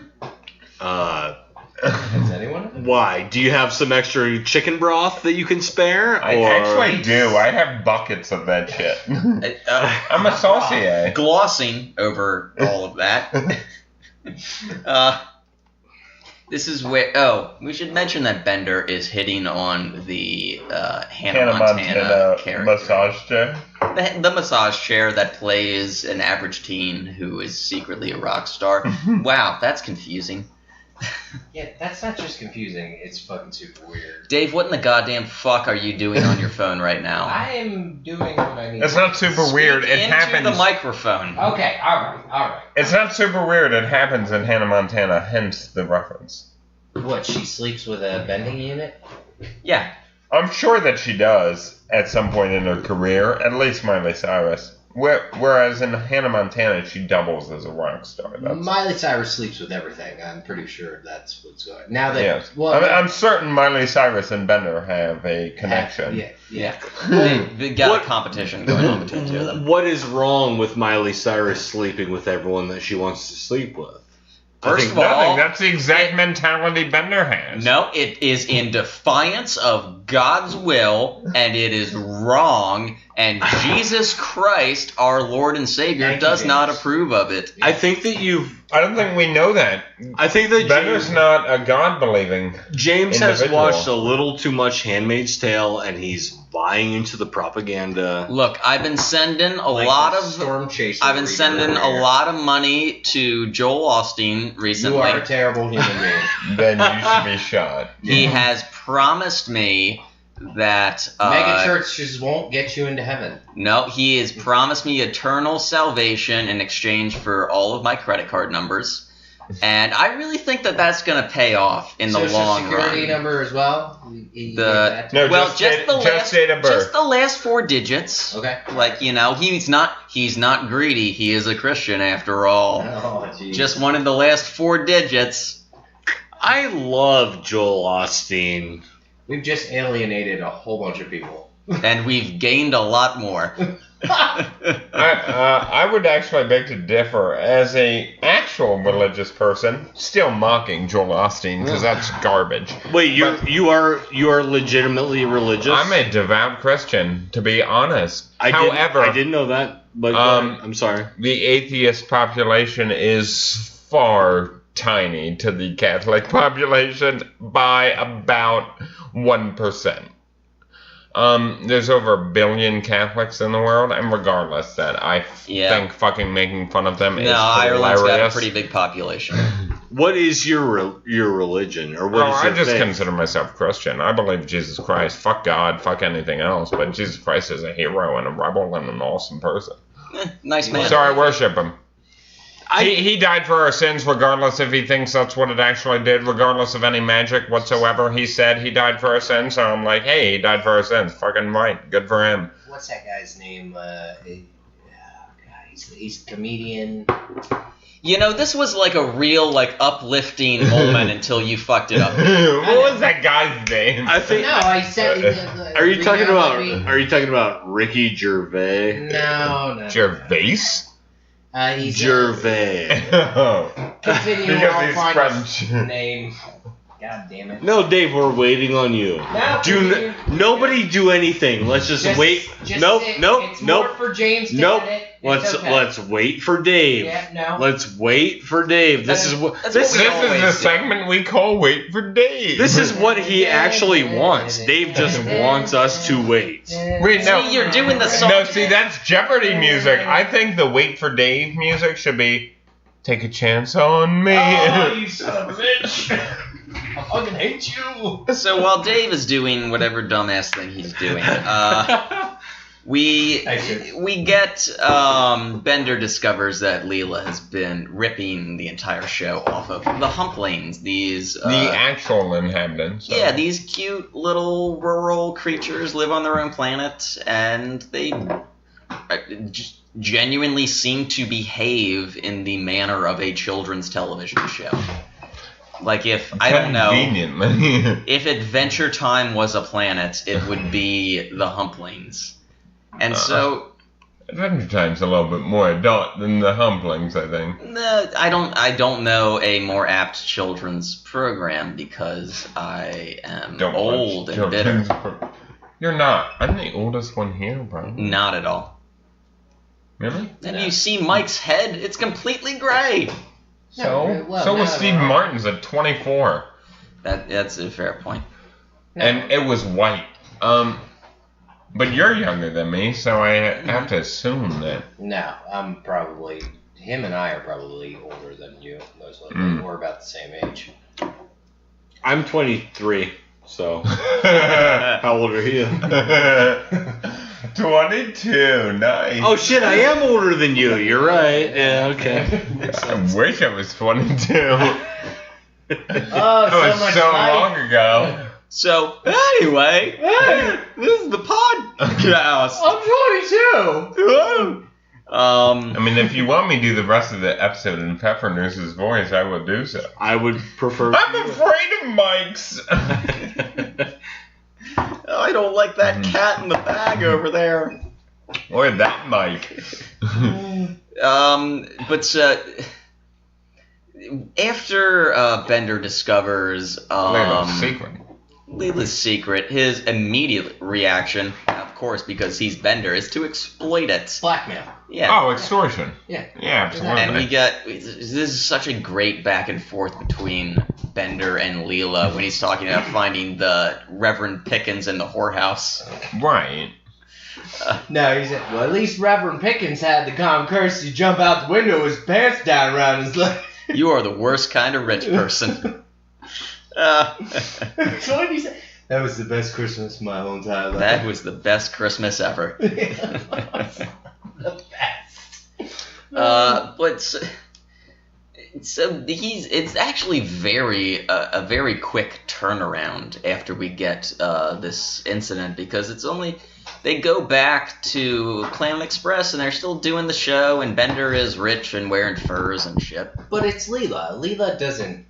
Has anyone? Why? Do you have some extra chicken broth that you can spare? I or... actually do. I have buckets of that shit. I'm a saucier. Glossing over all of that. This is where. Oh, we should mention that Bender is hitting on the Hannah Montana character. Massage chair. The massage chair that plays an average teen who is secretly a rock star. Wow, that's confusing. Yeah, that's not just confusing. It's fucking super weird. Dave, what in the goddamn fuck are you doing on your phone right now? I am doing what I need. It's not super weird. It into happens. the microphone. Okay, alright. It's not super weird. It happens in Hannah Montana, hence the reference. What, she sleeps with a bending unit? Yeah. I'm sure that she does at some point in her career, at least Miley Cyrus. Whereas in Hannah Montana, she doubles as a rock star. Miley Cyrus sleeps with everything. I'm pretty sure that's what's going on. Now that, yes. well, I'm certain Miley Cyrus and Bender have a connection. Yeah. They got a competition going on between the two of them. What is wrong with Miley Cyrus sleeping with everyone that she wants to sleep with? First of all, that's the exact mentality Bender has. No, it is in defiance of God's will, and it is wrong, and Jesus Christ, our Lord and Savior, does not approve of it. I think that I don't think we know that. I think that Bender's not a God-believing James individual. has watched a little too much Handmaid's Tale, and he's buying into the propaganda. Look, I've been sending a lot of money to Joel Osteen recently. You are a terrible human being. Then you should be shot. He has promised me that mega churches won't get you into heaven. No, he has promised me eternal salvation in exchange for all of my credit card numbers. And I really think that that's going to pay off in the long run. Social security number as well? Just the last 4 digits. Okay. Like, he's not greedy. He is a Christian after all. Oh, geez. Just wanted the last 4 digits. I love Joel Osteen. We've just alienated a whole bunch of people. And we've gained a lot more. I would actually beg to differ. As a actual religious person, still mocking Joel Osteen because that's garbage. Wait, you are legitimately religious? I'm a devout Christian, to be honest. I didn't know that, but I'm sorry. The atheist population is far tiny to the Catholic population by about 1%. There's over 1 billion Catholics in the world, and regardless that, I think fucking making fun of them is hilarious. Ireland's got a pretty big population. What is your religion, or what is your I just faith? consider myself Christian. I believe Jesus Christ. Fuck God, fuck anything else, but Jesus Christ is a hero and a rebel and an awesome person. Nice man. So I worship him. He died for our sins, regardless if he thinks that's what it actually did, regardless of any magic whatsoever. He said he died for our sins, so I'm like, hey, he died for our sins. Fucking right. Good for him. What's that guy's name? He's a comedian. This was like a real, uplifting moment until you fucked it up. What was that guy's name? I said. Are you talking about Ricky Gervais? No. Gervais? He's Gervais. Continue Because on he's find French. his name. God damn it. No, Dave, we're waiting on you. Nobody do anything. Let's just wait. Nope. It's more for James to edit. Let's wait for Dave. Yeah, no. Let's wait for Dave. This is the segment we call Wait for Dave. This is what he actually wants. Dave just wants us to wait. Wait, no. See, you're doing the song. No, see, that's Jeopardy music. I think the Wait for Dave music should be Take a Chance on Me. Oh, you son of a bitch. I fucking hate you. So while Dave is doing whatever dumbass thing he's doing, we get Bender discovers that Leela has been ripping the entire show off of the Humplings. These the actual inhabitants. Yeah, these cute little rural creatures live on their own planet, and they just genuinely seem to behave in the manner of a children's television show. Like if, I don't know, if Adventure Time was a planet, it would be the Humplings. And so... Adventure Time's a little bit more adult than the Humplings, I think. I don't know a more apt children's program because I am old and bitter. You're not. I'm the oldest one here, bro. Not at all. Really? And you see Mike's head? It's completely gray. So well, was no, Steve no. Martin's at 24. That's a fair point. No. And it was white. But you're younger than me, so I have to assume that. No, I'm probably... Him and I are probably older than you, most likely. We're about the same age. I'm 23, so how old are you? 22, nice. Oh shit, I am older than you. You're right. Yeah, okay. I wish I was 22. Oh, That was so long ago. So, anyway, this is the podcast. I'm 22! I mean, if you want me to do the rest of the episode in Pepper Nurse's voice, I will do so. I would prefer. I'm afraid of mics. I don't like that cat in the bag over there. Or that mic. But after Bender discovers Leela's secret. Leela's secret, his immediate reaction, of course, because he's Bender, is to exploit it. Blackmail. Yeah. Oh, extortion. Yeah. Yeah, absolutely. And we get this is such a great back and forth between Bender and Leela when he's talking about finding the Reverend Pickens in the whorehouse. Right. No, he said, well, at least Reverend Pickens had the common courtesy to jump out the window with his pants down around his leg. You are the worst kind of rich person. So what did he say? That was the best Christmas of my whole entire life. That was the best Christmas ever. The best. But so it's actually a very quick turnaround after we get this incident, because it's only they go back to Planet Express and they're still doing the show, and Bender is rich and wearing furs and shit. But it's Leela. Leela doesn't.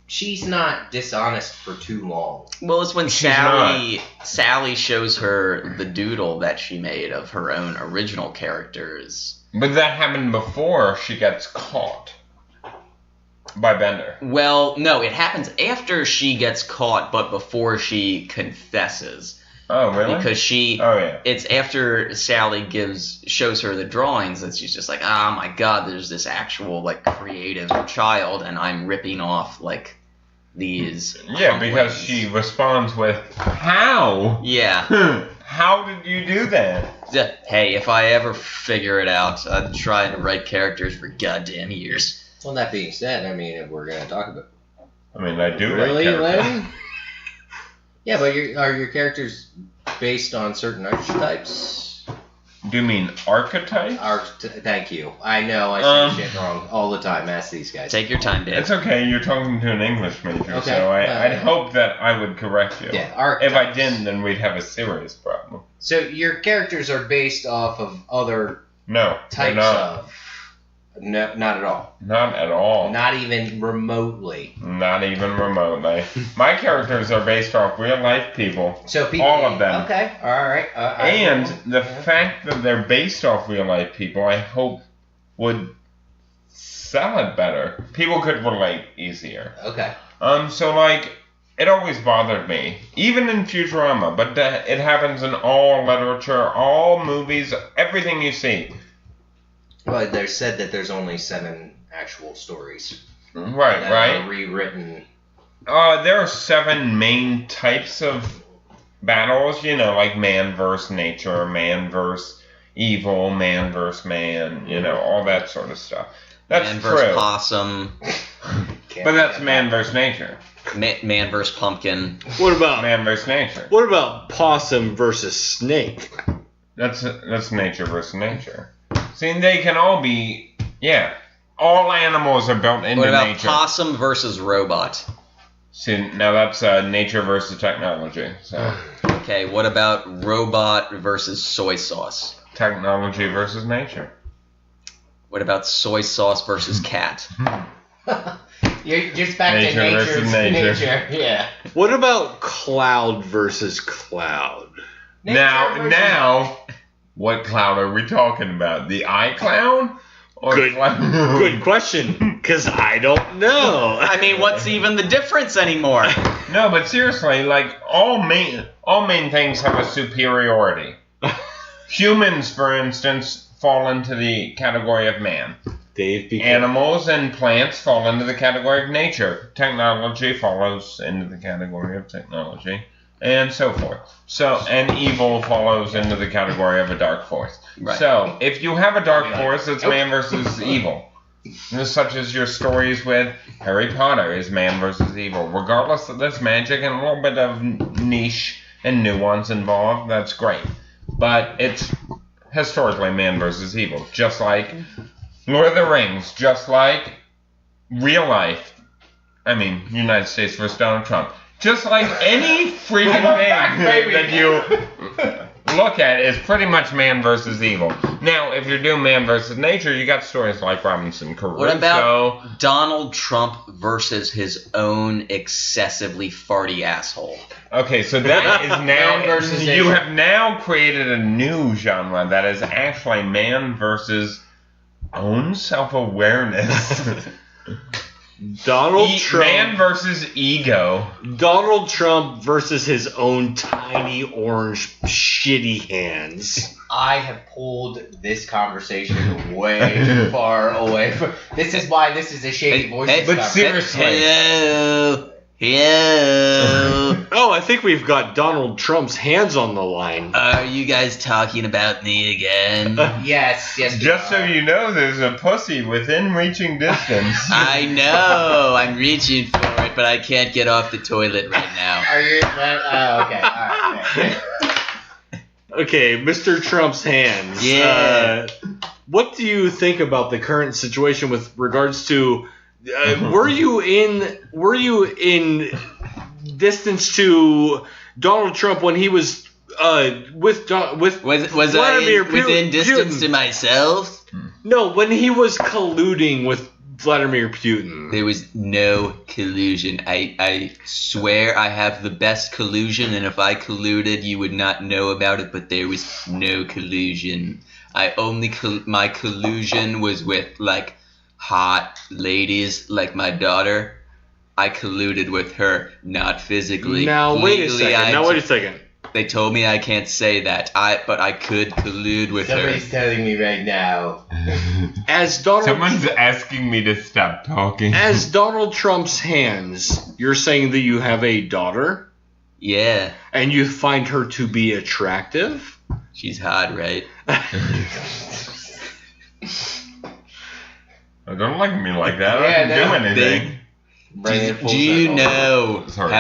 She's not dishonest for too long. Well, it's when She's Sally shows her the doodle that she made of her own original characters. But that happened before she gets caught by Bender. Well, no, it happens after she gets caught, but before she confesses. Oh, really? Because yeah. It's after Sally shows her the drawings that she's just like, oh my god, there's this actual, like, creative child, and I'm ripping off, like, these. Yeah, because she responds with, how? Yeah. How did you do that? Yeah. Hey, if I ever figure it out, I've tried to write characters for goddamn years. Well, that being said, I mean, if we're going to talk about... I mean, I do Really, like characters. Len? Yeah, but are your characters based on certain archetypes? Do you mean archetype? Thank you. I know I say shit wrong all the time. Ask these guys. Take your time, Dave. It's okay, you're talking to an English major, Okay. so I'd hope that I would correct you. Yeah, If archetypes. I didn't, then we'd have a serious problem. So your characters are based off of other No, they're types not. of... No, not at all. Not at all. Not even remotely. Not even remotely. My characters are based off real life people. So people... All of them. Okay, all right. And the fact that they're based off real life people, I hope, would sell it better. People could relate easier. Okay. So, like, it always bothered me, even in Futurama, but it happens in all literature, all movies, everything you see. Well, there's said that there's only 7 actual stories. Right, that right. are rewritten. There are 7 main types of battles, like man versus nature, man versus evil, man versus man, all that sort of stuff. That's Man true. versus possum. But that's man versus nature. Man versus pumpkin. What about Man versus nature. What about possum versus snake? That's nature versus nature. See, they can all be, all animals are built into What about nature. possum versus robot? See, now that's nature versus technology. So Okay, what about robot versus soy sauce? technology versus nature. What about soy sauce versus cat? You're just back Nature to versus nature. Yeah. What about cloud versus cloud? Now, what cloud are we talking about? The eye clown? Or Good question, because I don't know. I mean, what's even the difference anymore? No, but seriously, like all main things have a superiority. Humans, for instance, fall into the category of man. Dave, animals and plants fall into the category of nature. Technology follows into the category of technology, and so forth. So, and evil follows into the category of a dark force. Right. So, if you have a dark force, it's man versus evil. Such as your stories with Harry Potter is man versus evil. Regardless of this magic and a little bit of niche and nuance involved, that's great. But it's historically man versus evil. Just like Lord of the Rings, just like real life. I mean, United States versus Donald Trump. Just like any freaking thing that you look at is pretty much man versus evil. Now, if you're doing man versus nature, you got stories like Robinson Crusoe. What about Donald Trump versus his own excessively farty asshole? Okay, so that is now Man versus you nature. have now created a new genre that is actually man versus own self-awareness. Donald Trump. Man versus ego. Donald Trump versus his own tiny orange shitty hands. I have pulled this conversation way too far away from. This is why this is a Shady Voices but conversation. seriously. Hello. Hello. Oh, I think we've got Donald Trump's hands on the line. Are you guys talking about me again? Yes. We Just so are. you know, there's a pussy within reaching distance. I know. I'm reaching for it, but I can't get off the toilet right now. Are you? Okay. All right. Okay, Mr. Trump's hands. Yeah. What do you think about the current situation with regards to? Were you in distance to Donald Trump when he was with Was Vladimir I within distance Putin? to myself? No, when he was colluding with Vladimir Putin. There was no collusion. I swear I have the best collusion, and if I colluded, you would not know about it, but there was no collusion. My collusion was with, like, hot ladies like my daughter. I colluded with her, not physically. Now wait a Legally, second. They told me I can't say that. But I could collude with Somebody's her. telling me right now. As Donald Someone's asking me to stop talking. As Donald Trump's hands, you're saying that you have a daughter Yeah, and you find her to be attractive? she's hot, right? Don't look at me like that. Yeah, I didn't no. do anything. Bring it full Do you circle. know Sorry,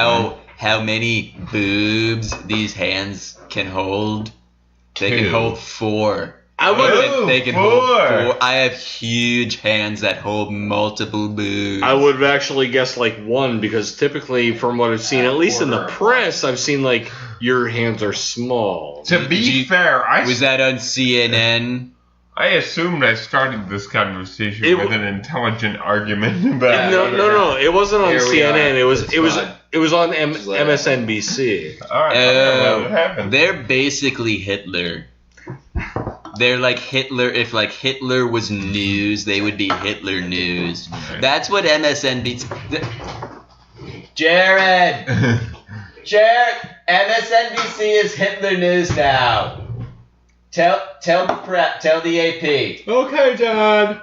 how many boobs these hands can hold? They Two. can hold 4. They can hold 4. I have huge hands that hold multiple boobs. I would have actually guessed like 1 because typically from what I've seen, at least in the press, I've seen like your hands are small. To be fair, Was that on CNN? I assumed I started this conversation It with w- an intelligent argument, but No, it wasn't on Here we CNN. are. It was on MSNBC. all right, I'll let it happen. They're basically Hitler. They're like Hitler. If like Hitler was news, they would be Hitler news. That's what MSNBC. Jared, MSNBC is Hitler news now. Tell the AP. Okay, Dad.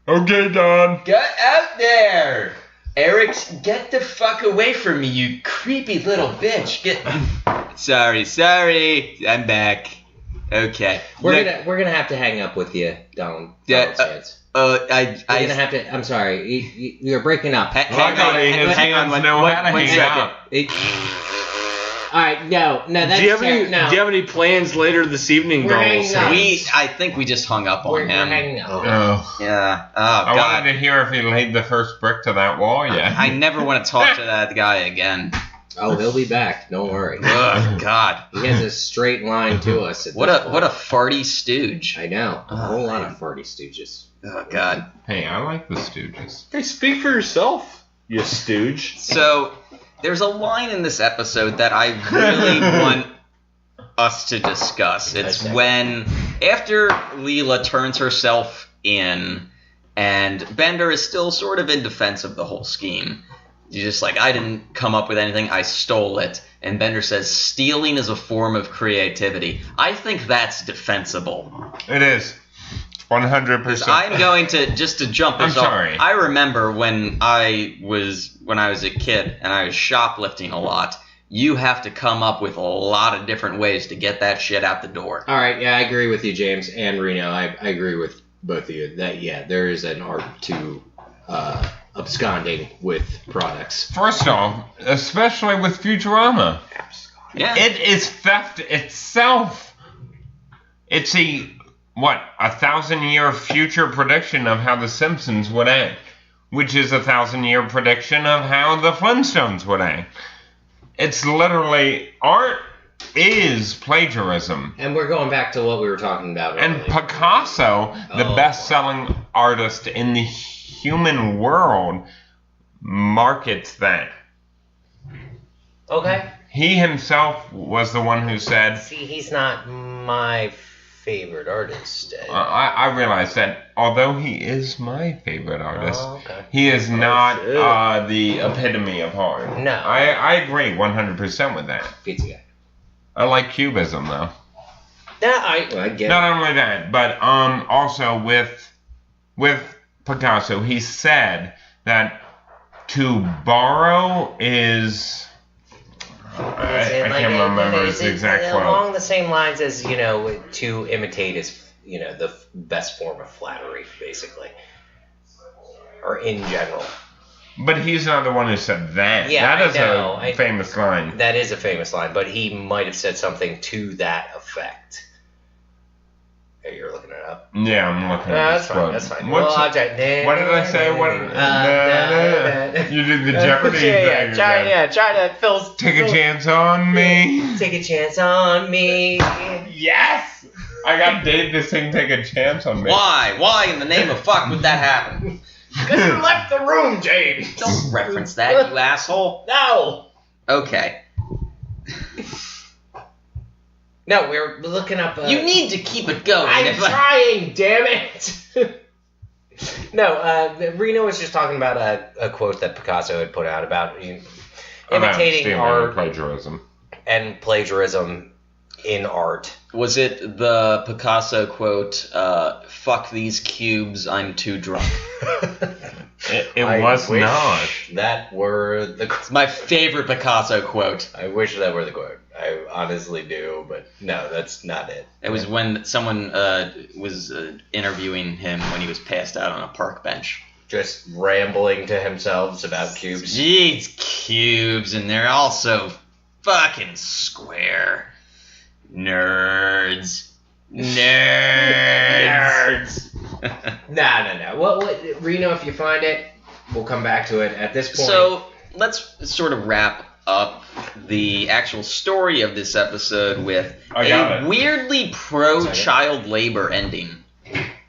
Okay, Don. Get out there, Eric. Get the fuck away from me, you creepy little bitch. Sorry. I'm back. Okay. We're gonna have to hang up with you, Donald. Yeah, Donald Sands. We're We're gonna have to. I'm sorry. You're breaking up. Hang on. One second. All right. No. That's Do you have no. any plans later this evening, We're Donald? hanging up. I think we just hung up on We're him. hanging up. Oh. Yeah. Oh I God. wanted to hear if he laid the first brick to that wall yet. I never want to talk to that guy again. Oh, he'll be back. Don't worry. Ugh, God. He has a straight line to us. What a farty stooge. I know. A whole lot of farty stooges. Oh God. Hey, I like the Stooges. Hey, speak for yourself, you stooge. So there's a line in this episode that I really want us to discuss. It's when after Leela turns herself in, and Bender is still sort of in defense of the whole scheme. He's just like, I didn't come up with anything, I stole it. And Bender says, stealing is a form of creativity. I think that's defensible. It is. 100%. I'm going to just to jump this I'm sorry. off. I remember when I was a kid and I was shoplifting a lot. You have to come up with a lot of different ways to get that shit out the door. All right, yeah, I agree with you, James and Reno. I agree with both of you that there is an art to absconding with products. First off, especially with Futurama, it is theft itself. It's a 1,000-year future prediction of how the Simpsons would end, which is a 1,000-year prediction of how the Flintstones would end. It's literally, art is plagiarism. And we're going back to what we were talking about earlier. And Picasso, the best-selling artist in the human world, markets that. Okay. He himself was the one who said... See, he's not my favorite artist. I realize that although he is my favorite artist, he is not the epitome of art. No. I agree 100% with that. Pizza guy. I like cubism, though. Yeah, I get Not only that, but also with Picasso, he said that to borrow is... I can't remember his exact quote. Along the same lines as, to imitate is, the best form of flattery, basically. Or in general. But he's not the one who said that. Yeah, that is I know. a famous line. That is a famous line, but he might have said something to that effect. Hey, you're looking it up. Yeah, I'm looking at this quote. That's fine. What did I say? You did the Jeopardy thing. Try to fill. Take a chance on me. Take a chance on me. Yes! I got Dave to sing Take a Chance on Me. Why? Why in the name of fuck would that happen? Because you left the room, James. Don't reference that, you asshole. No. Okay. No, we're looking up. You need to keep it going. I'm trying, damn it. No, Reno was just talking about a quote that Picasso had put out about imitating art and plagiarism in art. Was it the Picasso quote, fuck these cubes, I'm too drunk? It was not. That were the... It's my favorite Picasso quote. I wish that were the quote. I honestly do, but no, that's not it. It was when someone was interviewing him when he was passed out on a park bench. Just rambling to himself about cubes. Jeez, cubes, and they're all so fucking square. Nerds. No. What, Reno, if you find it, we'll come back to it at this point. So, let's sort of wrap up the actual story of this episode with a weirdly pro-child labor ending.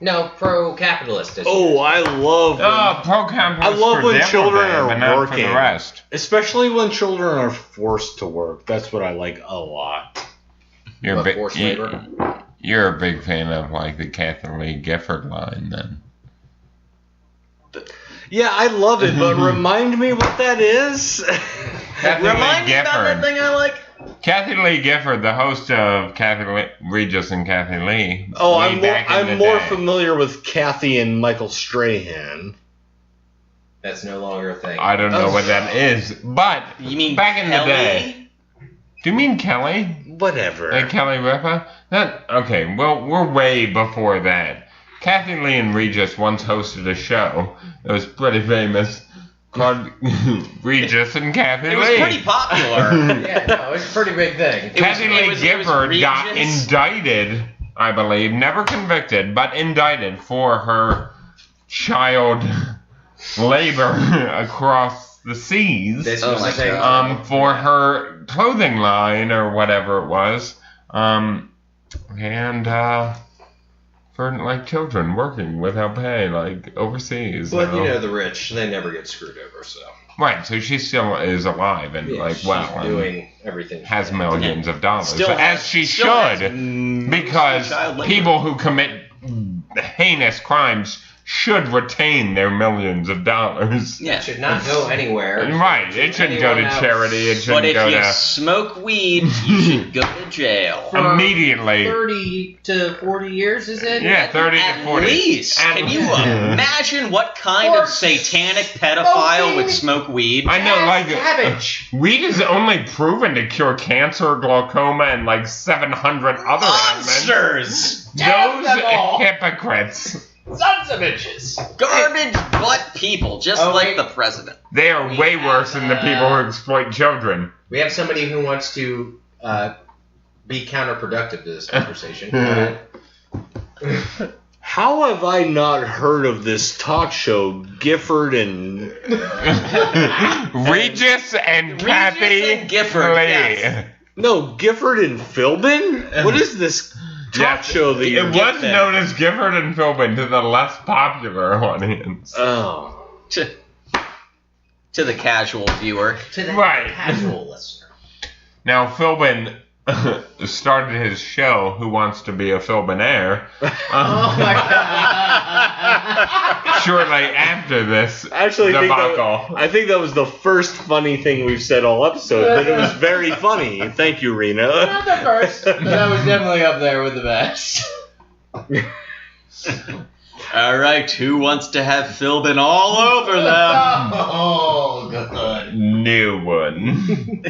No, pro-capitalist. Oh, I love pro-capitalist. I love when children are working. For the rest. Especially when children are forced to work. That's what I like a lot. Forced labor? You're a big fan of like the Kathy Lee Gifford line, then. Yeah, I love it, but remind me what that is. Remind me about that thing I like. Kathy Lee Gifford, the host of Regis and Kathy Lee. Oh, I'm more familiar with Kathy and Michael Strahan. That's no longer a thing. I don't know what that is, but you mean back in Kelly? the day. Do you mean Kelly? Whatever. Like Kelly Ripa? Okay, well, we're way before that. Kathy Lee and Regis once hosted a show that was pretty famous called Regis and Kathy Lee. It was pretty popular. Yeah, no, it was a pretty big thing. Kathy Lee Gifford got indicted, I believe, never convicted, but indicted for her child labor across the seas. This was the thing. For her clothing line or whatever it was, for like children working without pay, like overseas. But the rich, they never get screwed over, so. Right, so she still is alive and doing everything. Has millions of dollars, Still as she should, because people who commit heinous crimes should retain their millions of dollars. Yeah. It should not go anywhere. Right. It shouldn't go to charity. It shouldn't go to... But if you smoke weed, you should go to jail. Immediately. 30 to 40 years, is it? Yeah, 30 to 40. At least. Can you imagine what kind of satanic pedophile would smoke weed? I know, like... Cabbage. Weed is only proven to cure cancer, glaucoma, and like 700 other ailments. Monsters! Those hypocrites. Sons of bitches. Garbage butt people, just like the president. They are way worse than the people who exploit children. We have somebody who wants to be counterproductive to this conversation. How have I not heard of this talk show, Gifford and... Regis and Kathy and Gifford, Lee. yes. No, Gifford and Philbin? What is this talk show that you're It was known as Gifford and Philbin to the less popular audience. Oh. To the casual viewer. To the Right. casual listener. Now, Philbin started his show, Who Wants to Be a Philbinaire, Oh my god. shortly after this debacle. I think that was the first funny thing we've said all episode, but it was very funny. Thank you, Reno. Not the first. That was definitely up there with the best. All right, who wants to have Philbin all over them? Oh, good. New one.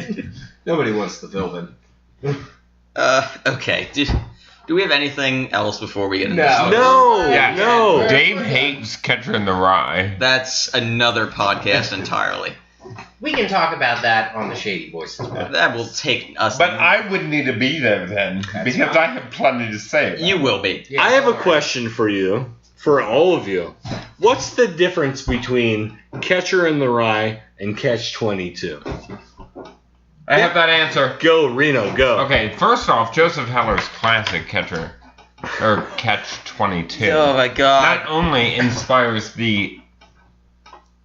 Nobody wants the Philbin. Okay. Do we have anything else before we get into No. this? No. Dave hates Catcher in the Rye. That's another podcast entirely. We can talk about that on the Shady Voices podcast. That will take us... But I would need to be there then, because fine. I have plenty to say about You will be. Yeah, I have a alright. question for you, for all of you. What's the difference between Catcher in the Rye and Catch-22? I have that answer. Go, Reno, go. Okay, first off, Joseph Heller's classic Catcher, or Catch-22, Oh my god. not only inspires the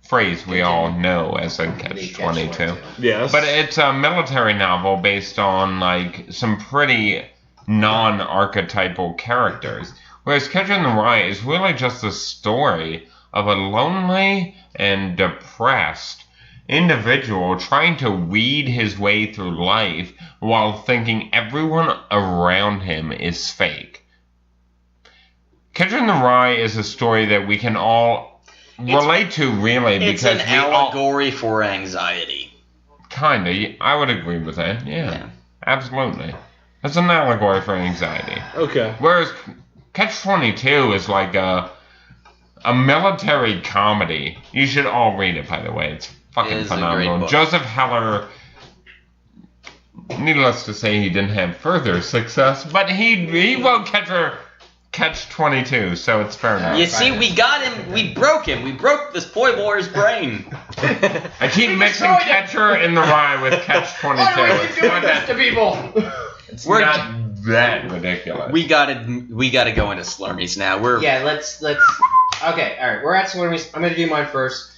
phrase we all know as a Catch-22, Yes. but it's a military novel based on, like, some pretty non-archetypal characters. Whereas Catcher in the Rye is really just a story of a lonely and depressed individual trying to weed his way through life while thinking everyone around him is fake. Catcher in the Rye is a story that we can all relate to, really, It's because an we all... allegory for anxiety. Kinda. I would agree with that. Yeah. Absolutely. It's an allegory for anxiety. Okay. Whereas Catch-22 is like a military comedy. You should all read it, by the way. It's fucking It is a phenomenal. great book. Joseph Heller, needless to say, he didn't have further success, but he wrote Catch-22, so it's fair enough. You see, we got him. We broke him. We broke this boy boy's brain. I keep mixing Catcher in the Rye with Catch-22. Why are you doing this to people? It's We're- not that ridiculous. We gotta go into Slurmies now. Yeah, let's. Okay, all right. We're at Slurmies. I'm gonna do mine first,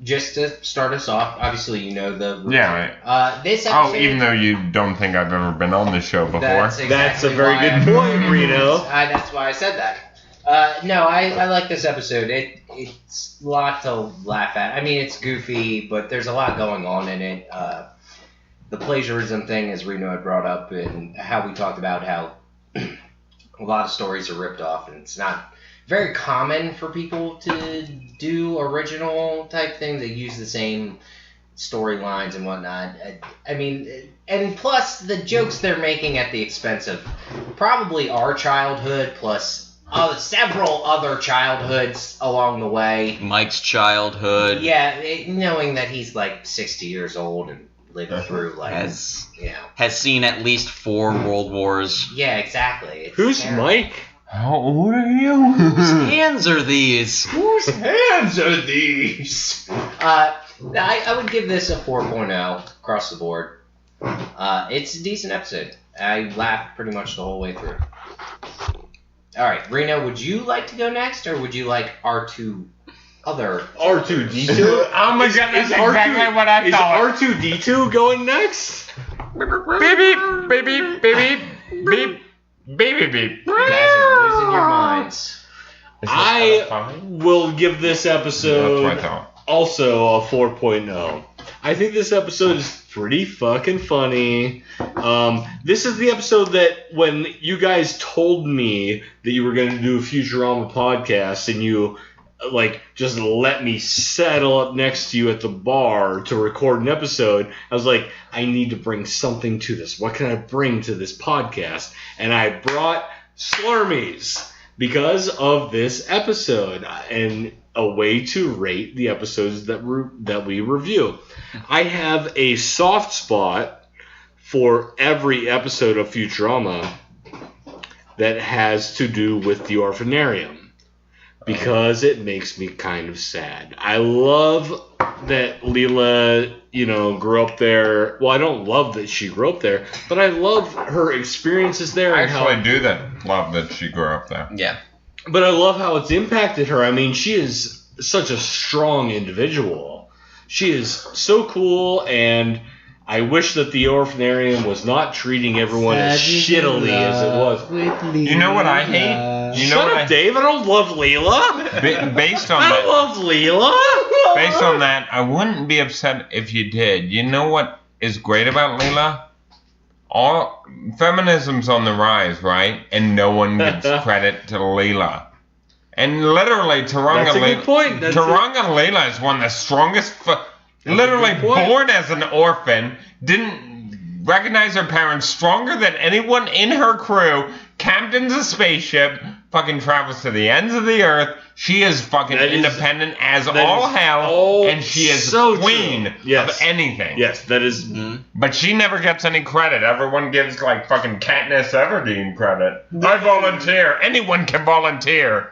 just to start us off. Obviously, you know the. Yeah, right. This episode. Oh, even though you don't think I've ever been on this show before. That's That's a exactly very why good point, Reno. That's why I said that. No, I like this episode. It's a lot to laugh at. I mean, it's goofy, but there's a lot going on in it. The plagiarism thing, as Reno had brought up, and how we talked about how a lot of stories are ripped off, and it's not very common for people to do original type things. They use the same storylines and whatnot. I mean, and plus the jokes they're making at the expense of probably our childhood, plus several other childhoods along the way. Mike's childhood Yeah, knowing that he's like 60 years old and lived through like has has seen at least 4 world wars. Yeah, exactly. It's Who's terrible. Mike? How old are you? Whose hands are these? Whose hands are these? I would give this a 4.0 across the board. It's a decent episode. I laughed pretty much the whole way through. All right, Reno, would you like to go next, or would you like our two other R2D2? Oh my god, that's exactly what I thought. Is R2D2 going next? Beep, beep, beep, beep, beep, beep, beep, beep. You guys are losing your minds. I will give this episode also a 4.0. I think this episode is pretty fucking funny. This is the episode that when you guys told me that you were going to do a Futurama podcast and you just let me settle up next to you at the bar to record an episode, I was like, I need to bring something to this. What can I bring to this podcast? And I brought Slurmies because of this episode and a way to rate the episodes that we review. I have a soft spot for every episode of Futurama that has to do with the orphanarium because it makes me kind of sad. I love that Leela, grew up there. Well, I don't love that she grew up there, but I love her experiences there. I actually love that she grew up there. Yeah. But I love how it's impacted her. I mean, she is such a strong individual. She is so cool, and I wish that the orphanarium was not treating everyone as shittily as it was. You know what I hate? Shut up, Dave. I don't love Leela. Based on I don't love Leela. Based on that, I wouldn't be upset if you did. You know what is great about Leela? All feminism's on the rise, right? And no one gives credit to Leela. And literally, Taranga Leela is one of the strongest. Literally born as an orphan, didn't recognize her parents, stronger than anyone in her crew. Captains a spaceship, fucking travels to the ends of the earth. She is fucking independent as all hell, and she is queen of anything. Yes, that is. But she never gets any credit. Everyone gives fucking Katniss Everdeen credit. I volunteer. Anyone can volunteer.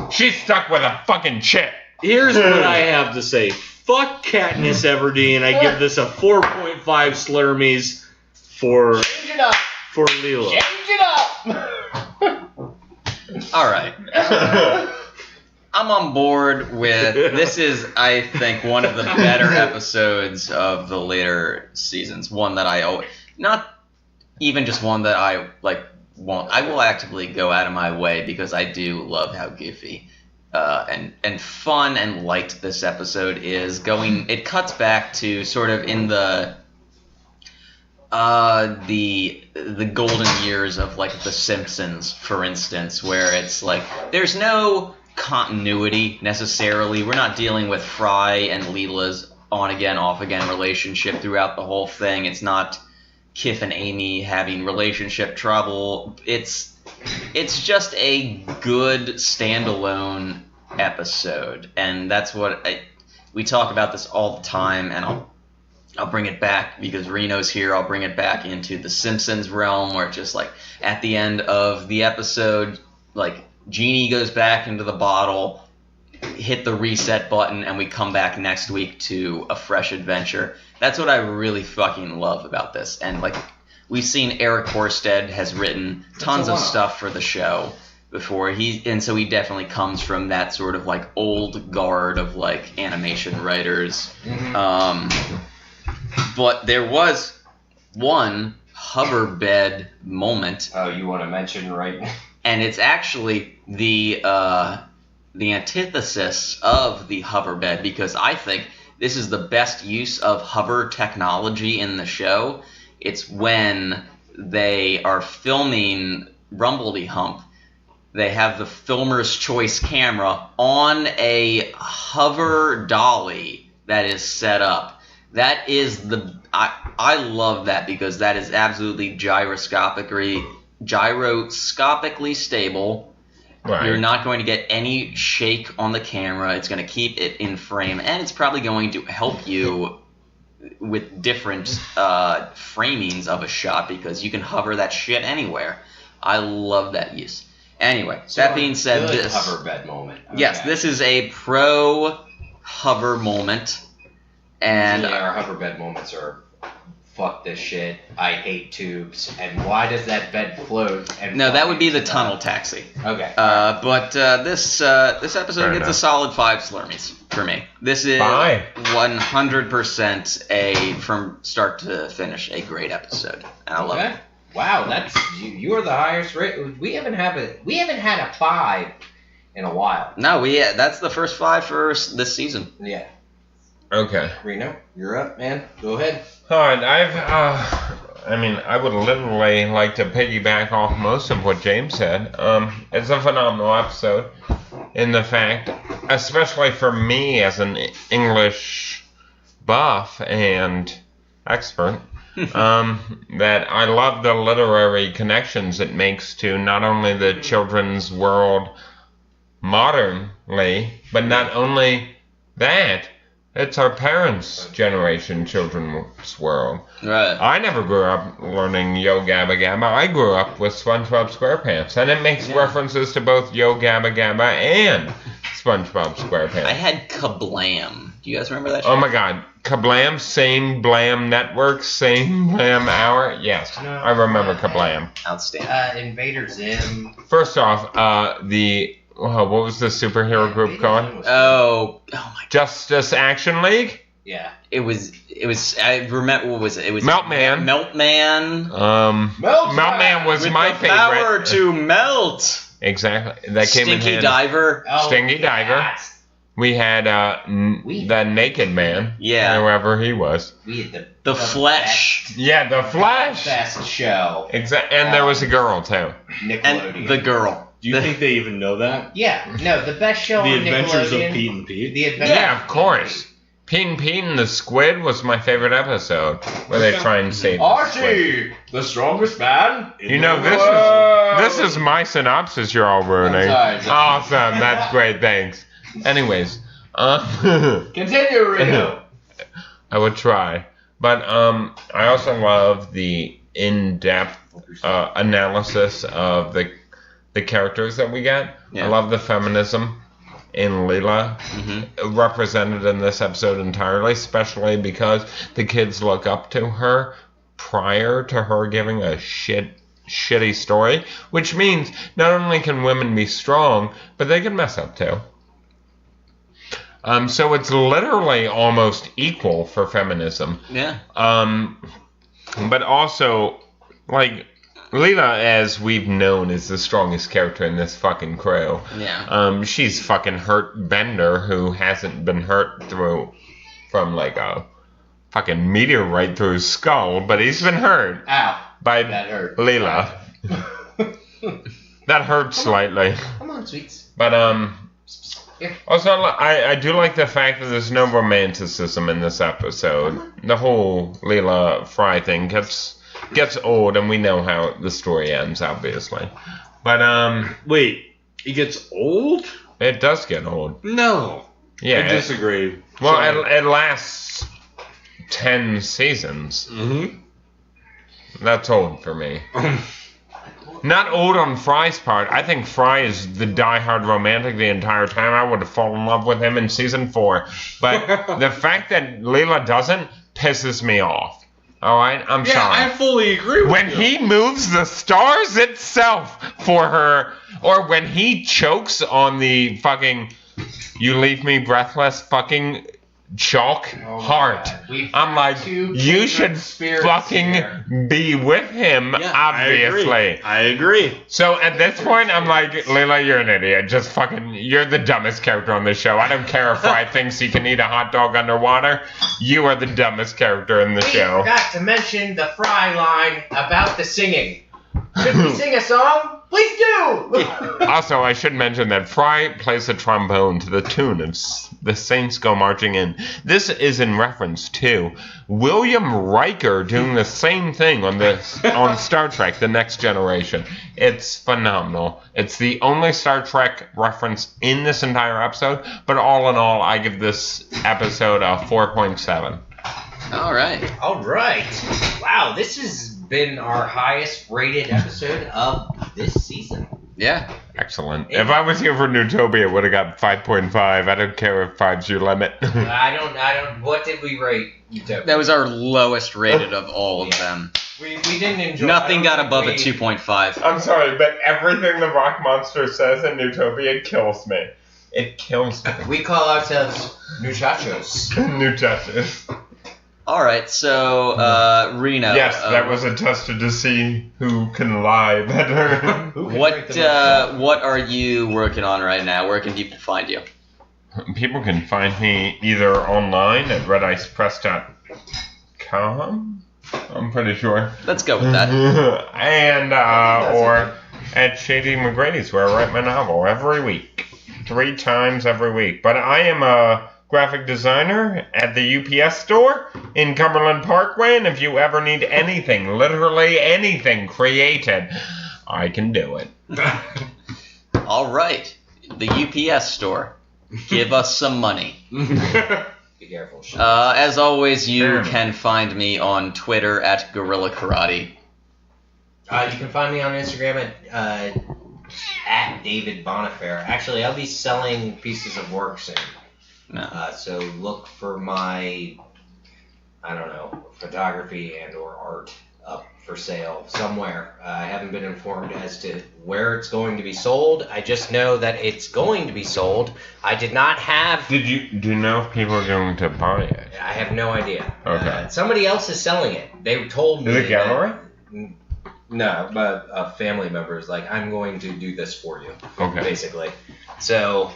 She's stuck with a fucking chip. Here's what I have to say. Fuck Katniss Everdeen. I give this a 4.5 Slurmies for Leela. Change it up! All right. I'm on board with this. Is I think one of the better episodes of the later seasons. One that I not even just one that I won't. I will actively go out of my way because I do love how goofy and fun and light this episode is. It cuts back to sort of in the golden years of The Simpsons, for instance, where it's there's no continuity necessarily. We're not dealing with Fry and Leela's on again, off again relationship throughout the whole thing. It's not Kif and Amy having relationship trouble. It's just a good standalone episode, and that's what we talk about this all the time, and I'll bring it back because Reno's here. I'll bring it back into the Simpsons realm where it's just at the end of the episode, Genie goes back into the bottle, hit the reset button, and we come back next week to a fresh adventure. That's what I really fucking love about this. And we've seen Eric Horsted has written tons of stuff for the show before. So he definitely comes from that sort of old guard of animation writers. But there was one hoverbed moment. Oh, you want to mention right? And it's actually the antithesis of the hoverbed, because I think this is the best use of hover technology in the show. It's when they are filming Rumbledy Hump. They have the filmer's choice camera on a hover dolly that is set up. That is I love that because that is absolutely gyroscopically stable. Right. You're not going to get any shake on the camera. It's going to keep it in frame, and it's probably going to help you with different framings of a shot because you can hover that shit anywhere. I love that use. Anyway, so that being said, this hoverbed moment. Okay. Yes, this is a pro hover moment, and our hoverbed moments are fuck this shit. I hate tubes. And why does that bed float? And no, that would be the tunnel taxi. Okay. But this episode gets a solid 5 Slurmies for me. This is 100% from start to finish a great episode. And I love it. Wow, that's you are the highest rate. We haven't had a 5 in a while. No, that's the first 5 for this season. Yeah. Okay. Reno, you're up, man. Go ahead. All right, I would literally like to piggyback off most of what James said. It's a phenomenal episode in the fact, especially for me as an English buff and expert, that I love the literary connections it makes to not only the children's world modernly, but not only that, it's our parents' generation children's world. Right. I never grew up learning Yo Gabba Gabba. I grew up with SpongeBob SquarePants, and it makes references to both Yo Gabba Gabba and SpongeBob SquarePants. I had Kablam. Do you guys remember that show? Oh my God. Kablam, same Blam network, same Blam hour. Yes, I remember Kablam. Outstanding. Invader Zim. First off, what was the superhero group called? Oh my. Justice Action League? Yeah. It was. I remember what was it? It was Meltman. Meltman. Meltman was with my the favorite. Power to melt. Exactly. That came in Stinky handy. Diver. Stinky Diver. We had the Naked Man. Yeah. Whoever he was. We had the Flash. Yeah, the Flash. Best show. Exactly. And there was a girl too. Nickelodeon. And the girl. Do you think they even know that? Yeah. No, the best show The on Adventures of Nickelodeon. Pete and Pete? Yeah, of course. Pete and the Squid was my favorite episode, where they try and save the squid. Archie, the strongest man. You know, this is my synopsis you're all ruining. Awesome, that's great, thanks. Anyways, Continue, Reno. I would try. But I also love the in-depth analysis of the characters that we get. Yeah. I love the feminism in Leela represented in this episode entirely, especially because the kids look up to her prior to her giving a shitty story, which means not only can women be strong, but they can mess up too. So it's literally almost equal for feminism. Yeah. But also, like, Leela, as we've known, is the strongest character in this fucking crew. Yeah. She's fucking hurt Bender, who hasn't been hurt from like a fucking meteor right through his skull, but he's been hurt. Ow. By That hurt. Leela. That hurt slightly. Come on, sweets. But, also, I do like the fact that there's no romanticism in this episode. The whole Leela Fry thing gets old, and we know how the story ends, obviously. But, Wait, it gets old? it does get old. No. Yeah. I disagree. Well, it lasts 10 seasons. Mm-hmm. That's old for me. Not old on Fry's part. I think Fry is the diehard romantic the entire time. I would have fallen in love with him in season 4. But the fact that Leela doesn't pisses me off. All right? I'm sorry. I fully agree with When you. he moves the stars itself for her, or when he chokes on the fucking "you leave me breathless" fucking chalk heart, I'm like, you should fucking be with him, obviously. I agree. So at this point, I'm like, Leela, you're an idiot. Just fucking, you're the dumbest character on the show. I don't care if Fry thinks he can eat a hot dog underwater. You are the dumbest character in the show. We forgot to mention the Fry line about the singing. Should we sing a song? Please do! Also, I should mention that Fry plays the trombone to the tune of The Saints Go Marching In. This is in reference to William Riker doing the same thing on Star Trek, The Next Generation. It's phenomenal. It's the only Star Trek reference in this entire episode, but all in all, I give this episode a 4.7. All right. All right. Wow, this has been our highest rated episode of this season. Yeah. Excellent. If I was here for Newtopia, it would have got 5.5. I don't care if 5's your limit. I don't. What did we rate Utopia? That was our lowest rated of all of them. We didn't enjoy. Nothing got above a 2.5. I'm sorry, but everything the Rock Monster says in Newtopia kills me. It kills me. We call ourselves Muchachos. Muchachos. All right, so Reno. Yes, that was a test to see who can lie better. What are you working on right now? Where can people find you? People can find me either online at redicepress.com. I'm pretty sure. Let's go with that. And or at Shady McGrady's, where I write my novel every week, 3 times every week. But I am a graphic designer at the UPS store in Cumberland Parkway, and if you ever need anything, literally anything created, I can do it. All right, the UPS store. Give us some money. Be careful. As always, you can find me on Twitter at Gorilla Karate. You can find me on Instagram at David Bonifair. Actually, I'll be selling pieces of work soon. No. So look for my, photography and or art up for sale somewhere. I haven't been informed as to where it's going to be sold. I just know that it's going to be sold. I did not have... Do you know if people are going to buy it? I have no idea. Okay. Somebody else is selling it. They told me... Is it gallery? No, but a family member is like, I'm going to do this for you. Okay. Basically. So...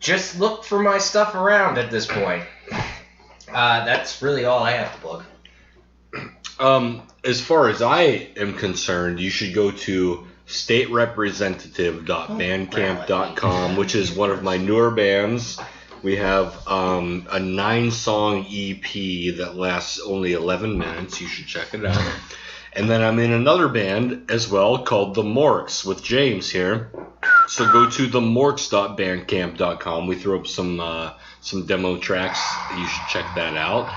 just look for my stuff around at this point. That's really all I have to plug. As far as I am concerned, you should go to staterepresentative.bandcamp.com, which is one of my newer bands. We have a 9-song EP that lasts only 11 minutes. You should check it out. And then I'm in another band as well called The Morks with James here. So go to themorks.bandcamp.com. We throw up some demo tracks. You should check that out.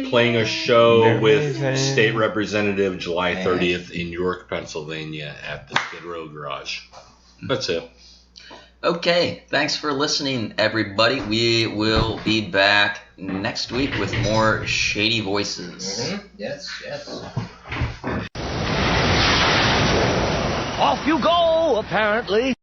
Playing a show with State Representative July 30th in York, Pennsylvania at the Skid Row Garage. That's it. Okay, thanks for listening, everybody. We will be back next week with more shady voices. Mm-hmm. Yes. Off you go, apparently.